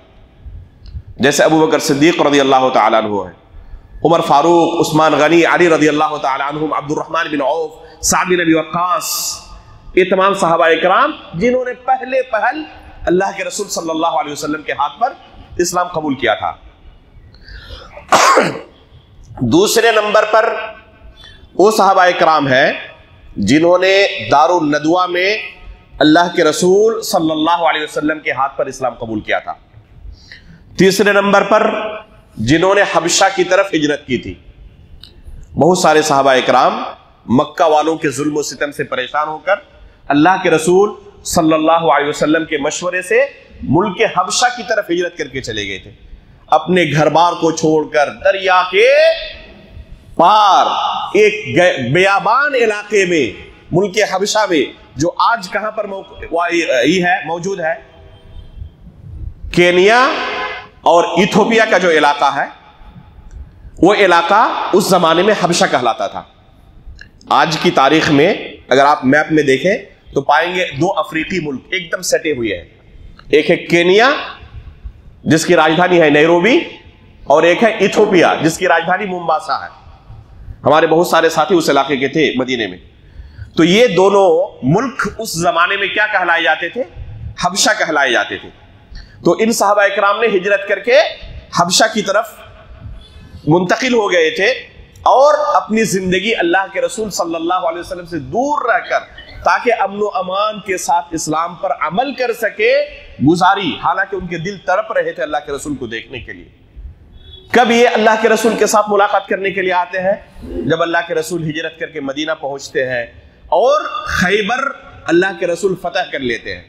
جیسے ابو بکر صدیق رضی اللہ تعالیٰ عنہ ہے، عمر فاروق، عثمان غنی، علی رضی اللہ تعالیٰ عنہم، عبد الرحمن بن عوف، سعد بن ابی وقاص، یہ تمام صحابہ اکرام جنہوں نے پہلے پہل اللہ کے رسول صلی اللہ علیہ وسلم کے ہاتھ پر اسلام قبول کیا تھا۔ دوسرے نمبر پر وہ صحابہ اکرام ہیں جنہوں نے دار الندوہ میں اللہ کے رسول صلی اللہ علیہ وسلم کے ہاتھ پر اسلام قبول کیا تھا۔ تیسرے نمبر پر جنہوں نے حبشہ کی طرف ہجرت کی تھی۔ بہت سارے صحابہ اکرام مکہ والوں کے ظلم و ستم سے پریشان ہو کر اللہ کے رسول صلی اللہ علیہ وسلم کے مشورے سے ملک حبشہ کی طرف ہجرت کر کے چلے گئے تھے، اپنے گھر بار کو چھوڑ کر دریا کے پار ایک بیابان علاقے میں ملک حبشہ میں، جو آج کہاں پر موجود ہے، کینیا اور ایتھوپیا کا جو علاقہ ہے، وہ علاقہ اس زمانے میں حبشہ کہلاتا تھا۔ آج کی تاریخ میں اگر آپ میپ میں دیکھیں تو پائیں گے 2 افریقی ملک ایک دم سٹے ہوئے ہیں، ایک ہے کینیا جس کی راجدھانی ہے نیروبی، اور ایک ہے ایتھوپیا جس کی راجدھانی مومباسا ہے۔ ہمارے بہت سارے ساتھی اس علاقے کے تھے مدینے میں۔ تو یہ دونوں ملک اس زمانے میں کیا کہلائے جاتے تھے؟ حبشہ کہلائے جاتے تھے۔ تو ان صحابہ اکرام نے ہجرت کر کے حبشہ کی طرف منتقل ہو گئے تھے، اور اپنی زندگی اللہ کے رسول صلی اللہ علیہ وسلم سے دور رہ کر تاکہ امن و امان کے ساتھ اسلام پر عمل کر سکے گزاری، حالانکہ ان کے دل تڑپ رہے تھے اللہ کے رسول کو دیکھنے کے لیے۔ کب یہ اللہ کے رسول کے ساتھ ملاقات کرنے کے لیے آتے ہیں؟ جب اللہ کے رسول ہجرت کر کے مدینہ پہنچتے ہیں اور خیبر اللہ کے رسول فتح کر لیتے ہیں۔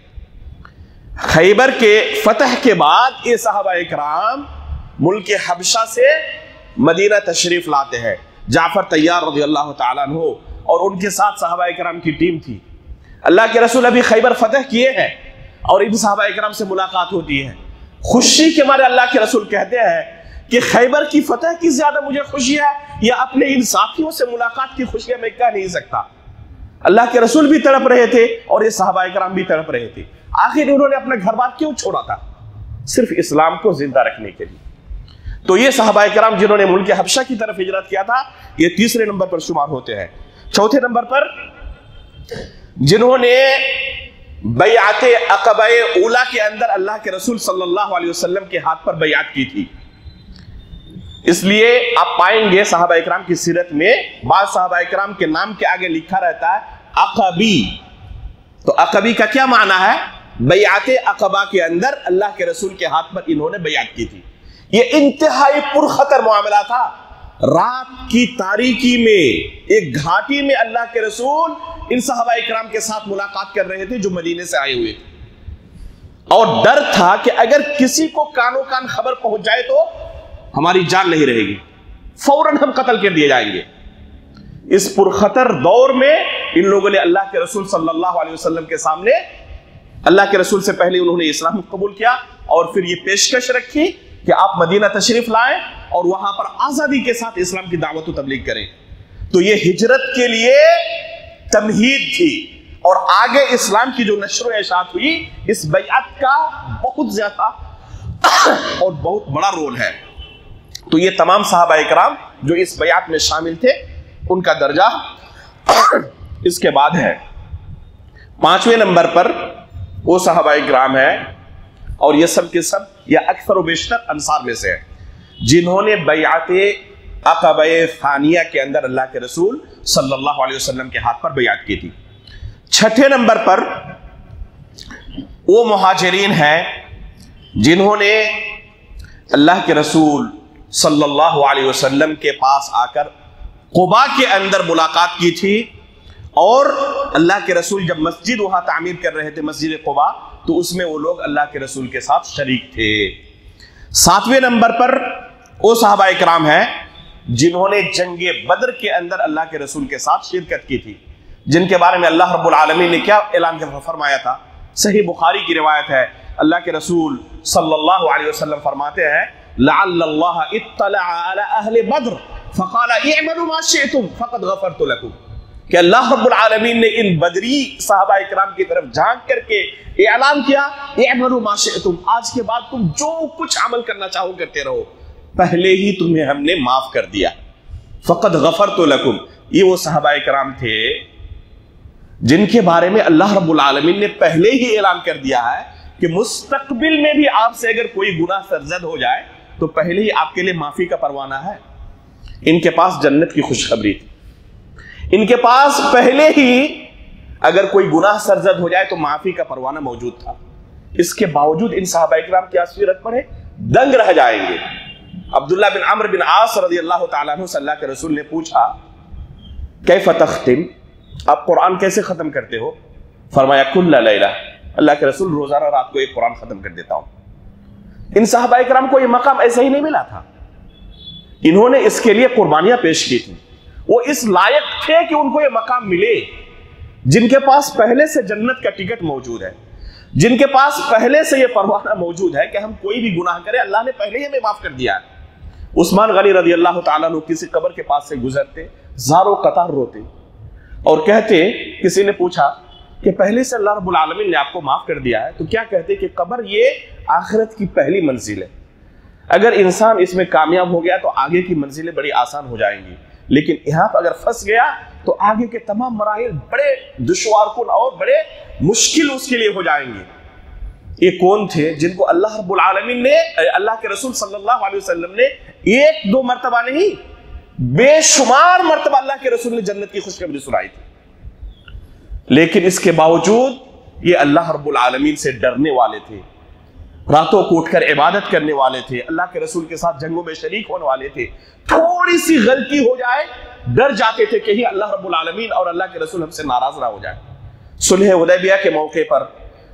خیبر کے فتح کے بعد یہ صحابہ اکرام ملک حبشہ سے مدینہ تشریف لاتے ہیں۔ جعفر طیار رضی اللہ تعالیٰ عنہ اور ان کے ساتھ صحابہ اکرام کی ٹیم تھی۔ اللہ کے رسول ابھی خیبر فتح کیے ہیں اور ان صحابہ اکرام سے ملاقات ہوتی ہے۔ خوشی کے مارے اللہ کے رسول کہتے ہیں کہ خیبر کی فتح کی زیادہ مجھے خوشی ہے یا اپنے ان ساتھیوں سے ملاقات کی خوشی ہے، میں کہہ نہیں سکتا۔ اللہ کے رسول بھی تڑپ رہے تھے اور یہ صحابہ اکرام بھی تڑپ رہے تھے۔ آخر انہوں نے اپنا گھر بار کیوں چھوڑا تھا؟ صرف اسلام کو زندہ رکھنے کے لیے۔ تو یہ صحابہ اکرام جنہوں نے ملک حبشہ کی طرف ہجرت کیا تھا، یہ تیسرے نمبر پر شمار ہوتے ہیں۔ چوتھے نمبر پر جنہوں نے بیعت عقبہ اولا کے اندر اللہ کے رسول صلی اللہ علیہ وسلم کے ہاتھ پر بیعت کی تھی۔ اس لیے آپ پائیں گے صحابہ اکرام کی سیرت میں بعض صحابہ اکرام کے نام کے آگے لکھا رہتا ہے عقبی۔ تو عقبی کا کیا معنی ہے؟ بیعت عقبہ کے اندر اللہ کے رسول کے ہاتھ پر انہوں نے بیعت کی تھی۔ یہ انتہائی پرخطر معاملہ تھا۔ رات کی تاریکی میں ایک گھاٹی میں اللہ کے رسول ان صحابہ اکرام کے ساتھ ملاقات کر رہے تھے جو مدینے سے آئے ہوئے تھے، اور ڈر تھا کہ اگر کسی کو کانوں کان خبر پہنچ جائے تو ہماری جان نہیں رہے گی، فوراً ہم قتل کر دیے جائیں گے۔ اس پرخطر دور میں ان لوگوں نے اللہ کے رسول صلی اللہ علیہ وسلم کے سامنے، اللہ کے رسول سے پہلے انہوں نے اسلام قبول کیا اور پھر یہ پیشکش رکھی کہ آپ مدینہ تشریف لائیں اور وہاں پر آزادی کے ساتھ اسلام کی دعوت و تبلیغ کریں۔ تو یہ ہجرت کے لیے تمہید تھی، اور آگے اسلام کی جو نشر و اشاعت ہوئی اس بیعت کا بہت زیادہ اور بہت بڑا رول ہے۔ تو یہ تمام صحابہ اکرام جو اس بیعت میں شامل تھے ان کا درجہ اس کے بعد ہے۔ 5ویں نمبر پر وہ صحابہ اکرام ہیں، اور یہ سب کے سب یا اکثر و بیشتر انصار میں سے ہیں، جنہوں نے بیعت عقبہ ثانیہ کے اندر اللہ کے رسول صلی اللہ علیہ وسلم کے ہاتھ پر بیعت کی تھی۔ 6 نمبر پر وہ مہاجرین ہیں جنہوں نے اللہ کے رسول صلی اللہ علیہ وسلم کے پاس آ کر قباء کے اندر ملاقات کی تھی، اور اللہ کے رسول جب مسجد وہاں تعمیر کر رہے تھے، مسجد قباء، تو اس میں وہ لوگ اللہ کے رسول کے ساتھ شریک تھے۔ 7ویں نمبر پر وہ صحابہ کرام ہیں جنہوں نے جنگ بدر کے اندر اللہ کے رسول کے ساتھ شرکت کی تھی، جن کے بارے میں اللہ رب العالمین نے کیا اعلان فرمایا تھا؟ صحیح بخاری کی روایت ہے، اللہ کے رسول صلی اللہ علیہ وسلم فرماتے ہیں لعل اللہ اطلع علی اہل بدر فقال اعملوا ما شئتم فقد غفرت لكم، کہ اللہ رب العالمین نے ان بدری صحابہ کرام کی طرف جھانک کر کے اعلان کیا اعملوا ما شئتم، آج کے بعد تم جو کچھ عمل کرنا چاہو کرتے رہو، پہلے ہی تمہیں ہم نے معاف کر دیا۔ فقد غفرت لكم، یہ وہ صحابہ کرام تھے جن کے بارے میں اللہ رب العالمین نے پہلے ہی اعلان کر دیا ہے کہ مستقبل میں بھی آپ سے اگر کوئی گناہ سرزد ہو جائے تو پہلے ہی آپ کے لیے معافی کا پروانہ ہے۔ ان کے پاس جنت کی خوشخبری تھی، ان کے پاس پہلے ہی اگر کوئی گناہ سرزد ہو جائے تو معافی کا پروانہ موجود تھا۔ اس کے باوجود ان صحابہ کرام کی صورت پڑھے دنگ رہ جائیں گے۔ عبداللہ بن عمرو بن عاص رضی اللہ تعالیٰ عنہ سے اللہ کے رسول نے پوچھا کیف تختم، آپ قرآن کیسے ختم کرتے ہو؟ فرمایا کل لیلہ، اللہ کے رسول روزانہ رات کو ایک قرآن ختم کر دیتا ہوں۔ ان صحابہ کرام کو یہ مقام ایسے ہی نہیں ملا تھا، انہوں نے اس کے لیے قربانیاں پیش کی تھی، وہ اس لائق تھے کہ ان کو یہ مقام ملے، جن کے پاس پہلے سے جنت کا ٹکٹ موجود ہے، جن کے پاس پہلے سے یہ پروانہ موجود ہے کہ ہم کوئی بھی گناہ کرے اللہ نے پہلے ہی ہمیں معاف کر دیا ہے۔ عثمان غنی رضی اللہ تعالیٰ عنہ کسی قبر کے پاس سے گزرتے، زاروں قطار روتے اور کہتے، کسی نے پوچھا کہ پہلے سے اللہ رب العالمین نے آپ کو معاف کر دیا ہے تو کیا کہتے کہ قبر یہ آخرت کی پہلی منزل ہے، اگر انسان اس میں کامیاب ہو گیا تو آگے کی منزلیں بڑی آسان ہو جائیں گی، لیکن یہاں پر اگر پھنس گیا تو آگے کے تمام مراحل بڑے دشوار کن اور بڑے مشکل اس کے لیے ہو جائیں گے۔ یہ کون تھے جن کو اللہ رب العالمین نے، اللہ کے رسول صلی اللہ علیہ وسلم نے ایک دو مرتبہ نہیں بے شمار مرتبہ اللہ کے رسول نے جنت کی خوشخبری سنائی تھی، لیکن اس کے باوجود یہ اللہ رب العالمین سے ڈرنے والے تھے، راتوں کو اٹھ کر عبادت کرنے والے تھے، اللہ کے رسول کے ساتھ جنگوں میں شریک ہونے والے تھے، تھوڑی سی غلطی ہو جائے ڈر جاتے تھے کہ اللہ رب العالمین اور اللہ کے رسول ہم سے ناراض نہ ہو جائے۔ صلح حدیبیہ کے موقع پر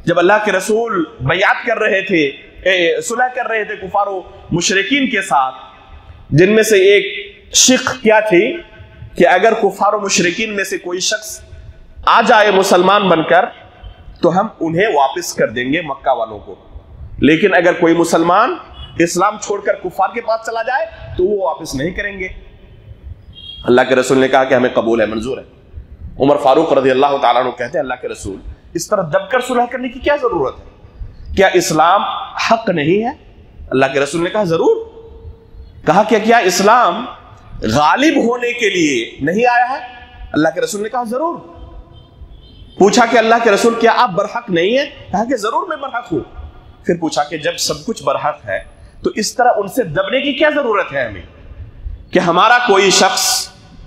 جب اللہ کے رسول بیعت کر رہے تھے، صلح کر رہے تھے کفار و مشرکین کے ساتھ، جن میں سے ایک شق کیا تھی کہ اگر کفار و مشرکین میں سے کوئی شخص آ جائے مسلمان بن کر تو ہم انہیں واپس کر دیں گے مکہ والوں کو، لیکن اگر کوئی مسلمان اسلام چھوڑ کر کفار کے پاس چلا جائے تو وہ واپس نہیں کریں گے۔ اللہ کے رسول نے کہا کہ ہمیں قبول ہے، منظور ہے۔ عمر فاروق رضی اللہ تعالیٰ عنہ کہتے ہیں اللہ کے رسول اس طرح دب کر صلح کرنے کی کیا ضرورت ہے؟ کیا اسلام حق نہیں ہے؟ اللہ کے رسول نے کہا ضرور۔ کہا کہ کیا اسلام غالب ہونے کے لیے نہیں آیا ہے؟ اللہ کے رسول نے کہا ضرور۔ پوچھا کہ اللہ کے رسول کیا آپ برحق نہیں ہیں؟ کہا کہ ضرور میں برحق ہوں۔ پھر پوچھا کہ جب سب کچھ برحق ہے تو اس طرح ان سے دبنے کی کیا ضرورت ہے ہمیں؟ کہ ہمارا کوئی شخص،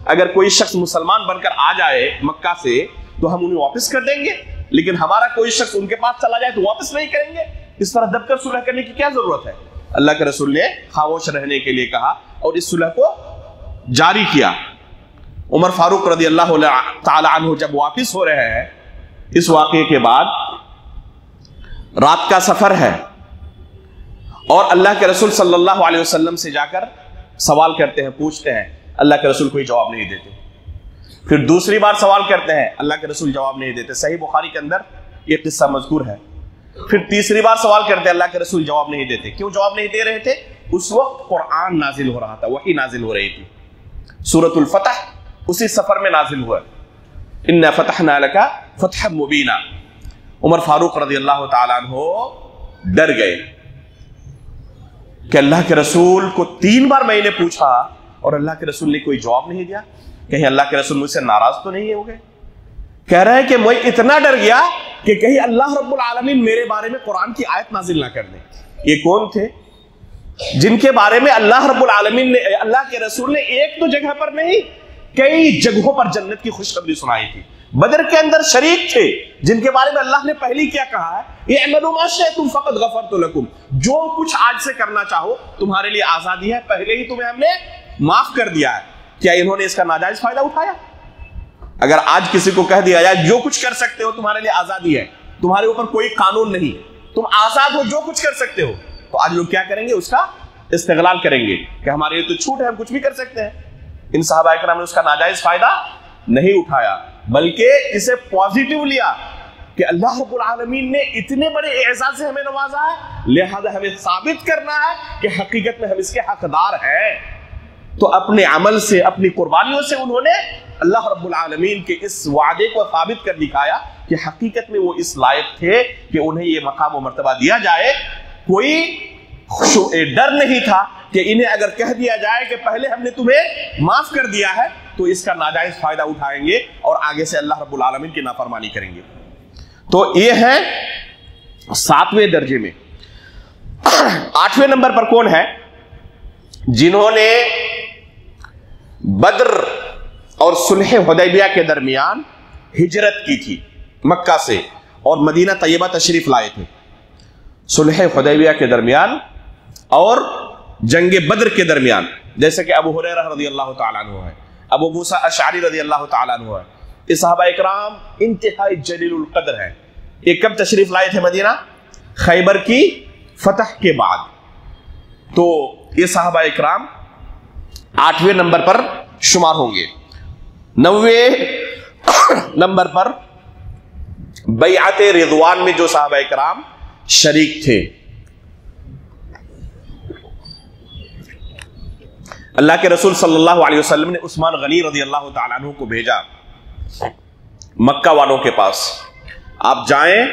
اگر کوئی شخص مسلمان بن کر آ جائے مکہ سے تو ہم انہیں واپس کر دیں گے، لیکن ہمارا کوئی شخص ان کے پاس چلا جائے تو واپس نہیں کریں گے، اس طرح دب کر صلح کرنے کی کیا ضرورت ہے؟ اللہ کے رسول نے خاموش رہنے کے لیے کہا اور اس صلح کو جاری کیا۔ عمر فاروق رضی اللہ تعالی عنہ جب واپس ہو رہے ہیں اس واقعے کے بعد، رات کا سفر ہے اور اللہ کے رسول صلی اللہ علیہ وسلم سے جا کر سوال کرتے ہیں، پوچھتے ہیں، اللہ کے رسول کوئی جواب نہیں دیتے۔ پھر دوسری بار سوال کرتے ہیں، اللہ کے رسول جواب نہیں دیتے، صحیح بخاری کے اندر یہ قصہ مذکور ہے۔ پھر تیسری بار سوال کرتے ہیں، اللہ کے رسول جواب نہیں دیتے۔ کیوں جواب نہیں دے رہے تھے؟ اس وقت قرآن نازل ہو رہا تھا، وحی نازل ہو رہی تھی، سورۃ الفتح اسی سفر میں نازل ہوا، اِنَّا فَتَحْنَا لَكَ فَتْحًا مُبِينًا۔ عمر فاروق رضی اللہ تعالیٰ عنہ ڈر گئے کہ اللہ کے رسول کو 3 بار میں نے پوچھا اور اللہ کے رسول نے کوئی جواب نہیں دیا، کہیں اللہ کے رسول مجھ سے ناراض تو نہیں ہو گئے؟ کہہ رہے ہیں کہ میں اتنا ڈر گیا کہ کہیں اللہ رب العالمین میرے بارے میں قرآن کی آیت نازل نہ کر دیں۔ یہ کون تھے جن کے بارے میں اللہ رب العالمین نے، اللہ کے رسول نے ایک دو جگہ پر نہیں کئی جگہوں پر جنت کی خوشخبری سنائی تھی؟ بدر کے اندر شریک تھے جن کے بارے میں اللہ نے پہلی کیا کہا ہے، اعملوا ما شئتم فقد غفرت لكم، جو کچھ آج سے کرنا چاہو تمہارے لیے آزادی ہے، پہلے ہی تمہیں ہم نے معاف کر دیا ہے۔ کیا انہوں نے اس کا ناجائز فائدہ اٹھایا؟ اگر آج کسی کو کہہ دیا جائے جو کچھ کر سکتے ہو تمہارے لیے آزادی ہے، تمہارے اوپر کوئی قانون نہیں، تم آزاد ہو، جو کچھ کر سکتے ہو. تو آج لوگ کیا کریں گے؟ اس کا استغلال کریں گے کہ ہمارے لیے تو چھوٹ ہے، ہم کچھ بھی کر سکتے ہیں. ان صحابہ کرام نے اس کا ناجائز فائدہ نہیں اٹھایا، بلکہ اسے پازیٹیو لیا کہ اللہ رب العالمین نے اتنے بڑے اعزاز سے ہمیں نوازا ہے، لہذا ہمیں ثابت کرنا ہے کہ حقیقت میں ہم اس کے حقدار ہیں. تو اپنے عمل سے، اپنی قربانیوں سے انہوں نے اللہ رب العالمین کے اس وعدے کو ثابت کر دکھایا کہ حقیقت میں وہ اس لائق تھے کہ انہیں یہ مقام و مرتبہ دیا جائے. کوئی ڈر نہیں تھا کہ انہیں اگر کہہ دیا جائے کہ پہلے ہم نے تمہیں معاف کر دیا ہے تو اس کا ناجائز فائدہ اٹھائیں گے اور آگے سے اللہ رب العالمین کی نافرمانی کریں گے. تو یہ ہے 7ویں درجے میں. 8ویں نمبر پر کون ہے؟ جنہوں نے بدر اور صلح حدیبیہ کے درمیان ہجرت کی تھی مکہ سے اور مدینہ طیبہ تشریف لائے تھے. صلح حدیبیہ کے درمیان اور جنگ بدر کے درمیان، جیسے کہ ابو ہریرہ رضی اللہ تعالیٰ عنہ ہے، ابو موسیٰ اشعری رضی اللہ تعالیٰ عنہ ہے. یہ صحابہ اکرام انتہائی جلیل القدر ہیں. یہ کب تشریف لائے تھے مدینہ؟ خیبر کی فتح کے بعد. تو یہ صحابہ اکرام 8ویں نمبر پر شمار ہوں گے. 9ویں نمبر پر بیعت رضوان میں جو صحابہ اکرام شریک تھے. اللہ کے رسول صلی اللہ علیہ وسلم نے عثمان غنی رضی اللہ تعالیٰ عنہ کو بھیجا مکہ والوں کے پاس. آپ جائیں،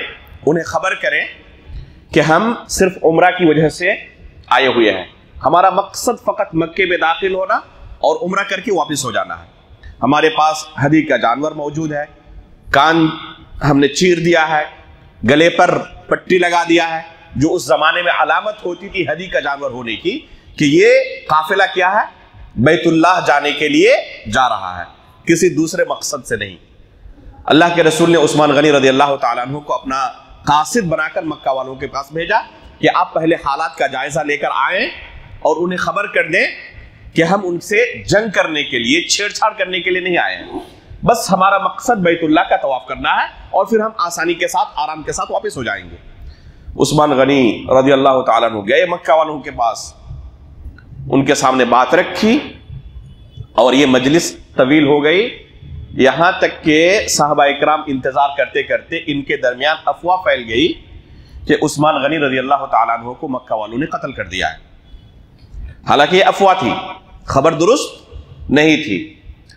انہیں خبر کریں کہ ہم صرف عمرہ کی وجہ سے آئے ہوئے ہیں، ہمارا مقصد فقط مکے میں داخل ہونا اور عمرہ کر کے واپس ہو جانا ہے. ہمارے پاس ہدی کا جانور موجود ہے، کان ہم نے چیر دیا ہے، گلے پر پٹی لگا دیا ہے، جو اس زمانے میں علامت ہوتی تھی ہدی کا جانور ہونے کی کہ یہ قافلہ کیا ہے؟ بیت اللہ جانے کے لیے جا رہا ہے، کسی دوسرے مقصد سے نہیں. اللہ کے رسول نے عثمان غنی رضی اللہ تعالیٰ عنہ کو اپنا قاصد بنا کر مکہ والوں کے پاس بھیجا کہ آپ پہلے حالات کا جائزہ لے کر آئیں اور انہیں خبر کر دیں کہ ہم ان سے جنگ کرنے کے لیے، چھیڑ چھاڑ کرنے کے لیے نہیں آئے ہیں، بس ہمارا مقصد بیت اللہ کا طواف کرنا ہے اور پھر ہم آسانی کے ساتھ، آرام کے ساتھ واپس ہو جائیں گے. عثمان غنی رضی اللہ تعالیٰ عنہ گئے مکہ والوں کے پاس، ان کے سامنے بات رکھی اور یہ مجلس طویل ہو گئی، یہاں تک کہ صحابہ اکرام انتظار کرتے کرتے ان کے درمیان افواہ پھیل گئی کہ عثمان غنی رضی اللہ تعالیٰ عنہ کو مکہ والوں نے قتل کر دیا ہے. حالانکہ یہ افواہ تھی، خبر درست نہیں تھی.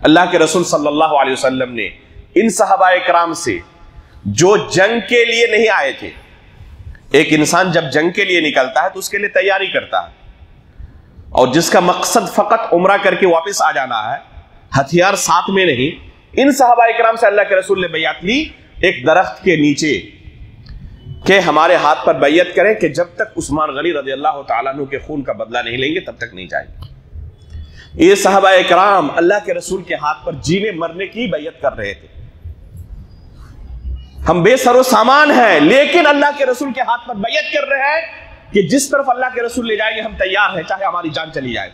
اللہ کے رسول صلی اللہ علیہ وسلم نے ان صحابہ اکرام سے جو جنگ کے لیے نہیں آئے تھے، ایک انسان جب جنگ کے لیے نکلتا ہے تو اس کے لیے تیاری کرتا ہے، اور جس کا مقصد فقط عمرہ کر کے واپس آ جانا ہے، ہتھیار ساتھ میں نہیں. ان صحابہ اکرام سے اللہ کے رسول نے بیعت لی ایک درخت کے نیچے کہ ہمارے ہاتھ پر بیعت کریں کہ جب تک عثمان غنی رضی اللہ تعالیٰ عنہ کے خون کا بدلہ نہیں لیں گے تب تک نہیں جائیں گے. یہ صحابہ اکرام اللہ کے رسول کے ہاتھ پر جینے مرنے کی بیعت کر رہے تھے. ہم بے سر و سامان ہیں لیکن اللہ کے رسول کے ہاتھ پر بیعت کر رہے ہیں کہ جس طرف اللہ کے رسول لے جائیں گے ہم تیار ہیں، چاہے ہماری جان چلی جائے.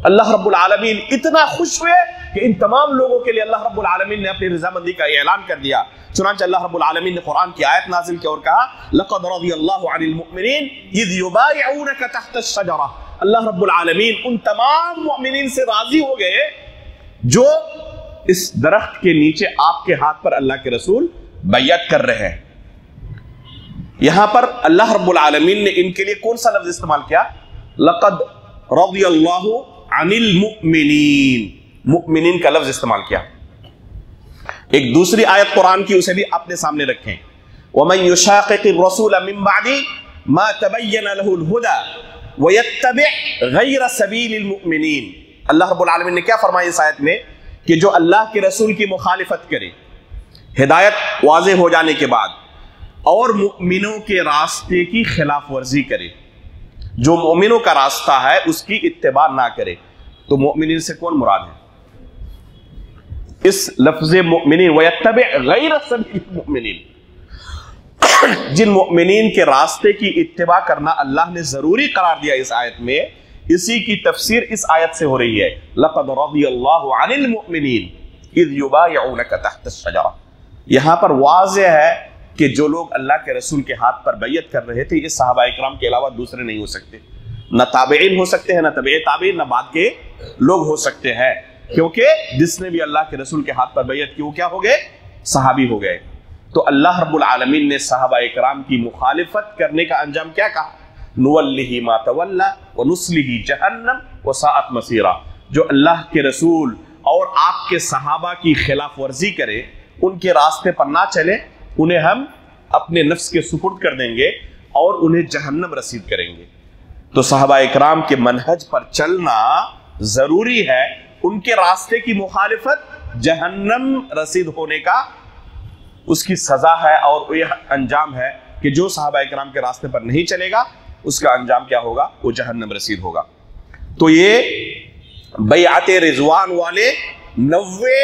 اللہ رب العالمین اتنا خوش ہوئے کہ ان تمام لوگوں کے لیے اللہ رب العالمین نے اپنی رضامندی کا اعلان کر دیا. چنانچہ اللہ رب العالمین نے قرآن کی آیت نازل کی اور کہا لَقَدْ رَضِيَ اللَّهُ عَنِ الْمُؤْمِنِينَ إِذْ يُبَايِعُونَكَ تَحْتَ الشَّجَرَةِ. اللہ رب العالمین ان تمام مؤمنین سے راضی ہو گئے جو اس درخت کے نیچے آپ کے ہاتھ پر اللہ کے رسول بیعت کر رہے ہیں. یہاں پر اللہ رب العالمین نے ان کے لیے کون سا لفظ استعمال کیا؟ لَقَدْ رَضِيَ اللَّهُ عَنِ الْمُؤْمِنِينَ، مؤمنین کا لفظ استعمال کیا. ایک دوسری آیت قرآن کی اسے بھی اپنے سامنے رکھیں، وَمَن يُشَاقِقِ الرَّسُولَ مِن بَعْدِ مَا تَبَيَّنَ لَهُ الْهُدَى وَيَتَّبِعْ غَيْرَ سَبِيلِ الْمُؤْمِنِينَ. اللہ رب العالمین نے کیا فرمایا اس آیت میں کہ جو اللہ کے رسول کی مخالفت کرے ہدایت واضح ہو جانے کے بعد اور مؤمنوں کے راستے کی خلاف ورزی کرے، جو مومنوں کا راستہ ہے اس کی اتباع نہ کرے، تو مومنین سے کون مراد ہے؟ اس لفظ مؤمنین وَيَتَّبِعْ غَيْرَ سَبِيلِ الْمُؤْمِنِينَ، جن مؤمنین کے راستے کی اتباع کرنا اللہ نے ضروری قرار دیا اس آیت میں، اسی کی تفسیر اس آیت سے ہو رہی ہے لَقَدْ رَضِيَ اللَّهُ عَنِ الْمُؤْمِنِينَ إِذْ يُبَايِعُونَكَ تَحْتَ الشَّجَرَةِ. یہاں پر واضح ہے کہ جو لوگ اللہ کے رسول کے ہاتھ پر بیعت کر رہے تھے یہ صحابہ اکرام کے علاوہ دوسرے نہیں ہو سکتے، نہ تابعین ہو سکتے ہیں، نہ تبع تابعین، نہ بعد کے لوگ ہو سکتے ہیں، کیونکہ جس نے بھی اللہ کے رسول کے ہاتھ پر بیعت کی وہ کیا ہو گئے؟ صحابی ہو گئے۔ تو اللہ رب العالمین نے صحابہ اکرام کی مخالفت کرنے کا انجام کیا کہا؟ نُوَلِّهِ مَا تَوَلَّى وَنُصْلِهِ جَهَنَّمَ وَسَاءَتْ مَصِيرًا، جو اللہ کے رسول اور آپ کے صحابہ کی خلاف ورزی کرے، ان کے راستے پر نہ چلے، انہیں ہم اپنے نفس کے سپرد کر دیں گے اور انہیں جہنم رسید کریں گے۔ تو صحابہ اکرام کے منہج پر چلنا ضروری ہے، ان کے راستے کی مخالفت جہنم رسید ہونے کا اس کی سزا ہے، اور یہ انجام ہے کہ جو صحابہ اکرام کے راستے پر نہیں چلے گا اس کا انجام کیا ہوگا؟ وہ جہنم رسید ہوگا۔ تو یہ بیعت رضوان والے 90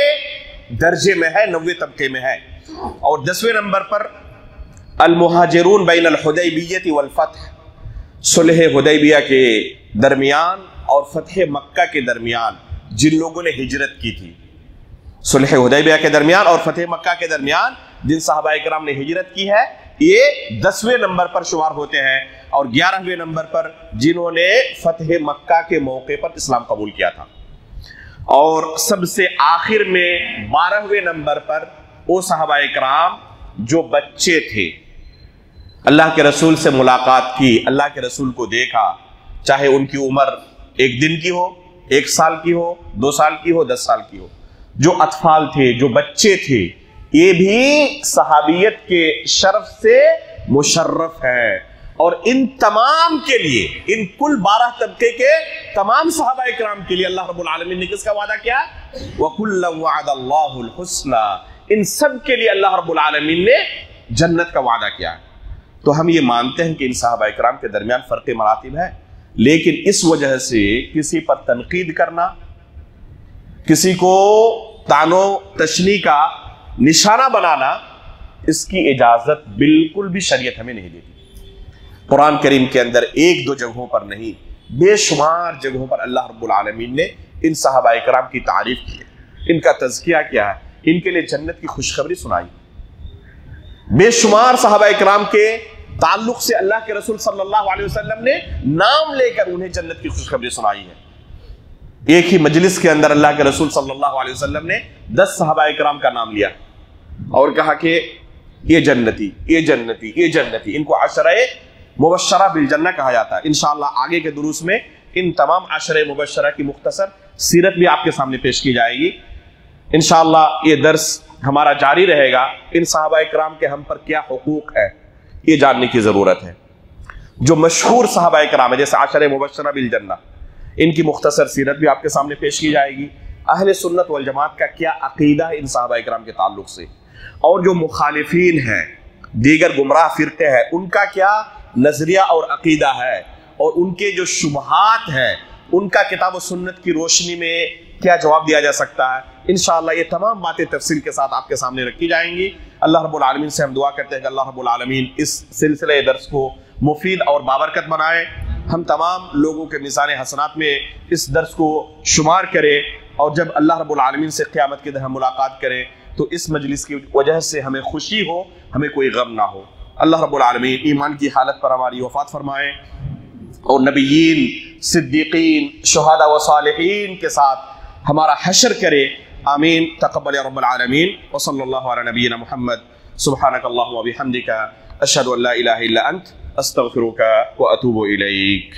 درجے میں ہے، 90 طبقے میں ہے۔ اور 10ویں نمبر پر المہاجرون بین الحدیبیہ والفتح، صلح حدیبیہ کے درمیان اور فتح مکہ کے درمیان جن لوگوں نے ہجرت کی تھی، صلح حدیبیہ کے درمیان اور فتح مکہ کے درمیان جن صحابہ اکرام نے ہجرت کی ہے، یہ 10ویں نمبر پر شمار ہوتے ہیں، اور 11ویں نمبر پر جنہوں نے فتح مکہ کے موقع پر اسلام قبول کیا تھا، اور سب سے آخر میں 12ویں نمبر پر وہ صحابہ اکرام جو بچے تھے، اللہ کے رسول سے ملاقات کی، اللہ کے رسول کو دیکھا، چاہے ان کی عمر 1 دن کی ہو، 1 سال کی ہو، 2 سال کی ہو، 10 سال کی ہو، جو اطفال تھے، جو بچے تھے، یہ بھی صحابیت کے شرف سے مشرف ہے۔ اور ان تمام کے لیے، ان کل 12 طبقے کے تمام صحابہ اکرام کے لیے اللہ رب العالمین نے کس کا وعدہ کیا؟ وَكُلًّا وَعَدَ اللَّهُ الْحُسْنَى، ان سب کے لیے اللہ رب العالمین نے جنت کا وعدہ کیا۔ تو ہم یہ مانتے ہیں کہ ان صحابہ اکرام کے درمیان فرق مراتب ہے، لیکن اس وجہ سے کسی پر تنقید کرنا، کسی کو طعن و تشنیع کا نشانہ بنانا، اس کی اجازت بالکل بھی شریعت ہمیں نہیں دیتی۔ قرآن کریم کے اندر 1-2 جگہوں پر نہیں، بے شمار جگہوں پر اللہ رب العالمین نے ان صحابہ اکرام کی تعریف کی ہے، ان کا تزکیہ کیا ہے، ان کے لیے جنت کی خوشخبری سنائی۔ بے شمار صحابہ اکرام کے تعلق سے اللہ کے رسول صلی اللہ علیہ وسلم نے نام لے کر انہیں جنت کی خوشخبری سنائی ہے۔ ایک ہی مجلس کے اندر اللہ کے رسول صلی اللہ علیہ وسلم نے 10 صحابہ اکرام کا نام لیا اور کہا کہ یہ جنتی، یہ جنتی، یہ جنتی، ان کو عشرہ مبشرہ بالجنہ کہا جاتا ہے۔ انشاءاللہ آگے کے دروس میں ان تمام عشرہ مبشرہ کی مختصر سیرت بھی آپ کے سامنے پیش کی جائے گی۔ انشاءاللہ یہ درس ہمارا جاری رہے گا، ان صحابہ اکرام کے ہم پر کیا حقوق ہے یہ جاننے کی ضرورت ہے۔ جو مشہور صحابہ اکرام ہے جیسے عشرہ مبشرہ بالجنہ، ان کی مختصر سیرت بھی آپ کے سامنے پیش کی جائے گی۔ اہل سنت والجماعت کا کیا عقیدہ ہے ان صحابہ اکرام کے تعلق سے، اور جو مخالفین ہیں، دیگر گمراہ فرقے ہیں، ان کا کیا نظریہ اور عقیدہ ہے، اور ان کے جو شبہات ہیں ان کا کتاب و سنت کی روشنی میں کیا جواب دیا جا سکتا ہے۔ انشاءاللہ یہ تمام باتیں تفصیل کے ساتھ آپ کے سامنے رکھی جائیں گی۔ اللہ رب العالمین سے ہم دعا کرتے ہیں کہ اللہ رب العالمین اس سلسلے درس کو مفید اور بابرکت بنائے، ہم تمام لوگوں کے میزان حسنات میں اس درس کو شمار کرے، اور جب اللہ رب العالمین سے قیامت کے دن ہم ملاقات کریں تو اس مجلس کی وجہ سے ہمیں خوشی ہو، ہمیں کوئی غم نہ ہو۔ اللہ رب العالمین ایمان کی حالت پر ہماری وفات فرمائے، اور نبیین، صدیقین، شہداء و صالحین کے ساتھ ہمارا حشر کرے۔ آمین۔ تقبل یا رب العالمین، وصلی اللہ علی نبینا محمد۔ سبحانک اللہم و بحمدک، اشہد ان لا الہ الا انت، استغفرک و اتوب الیک۔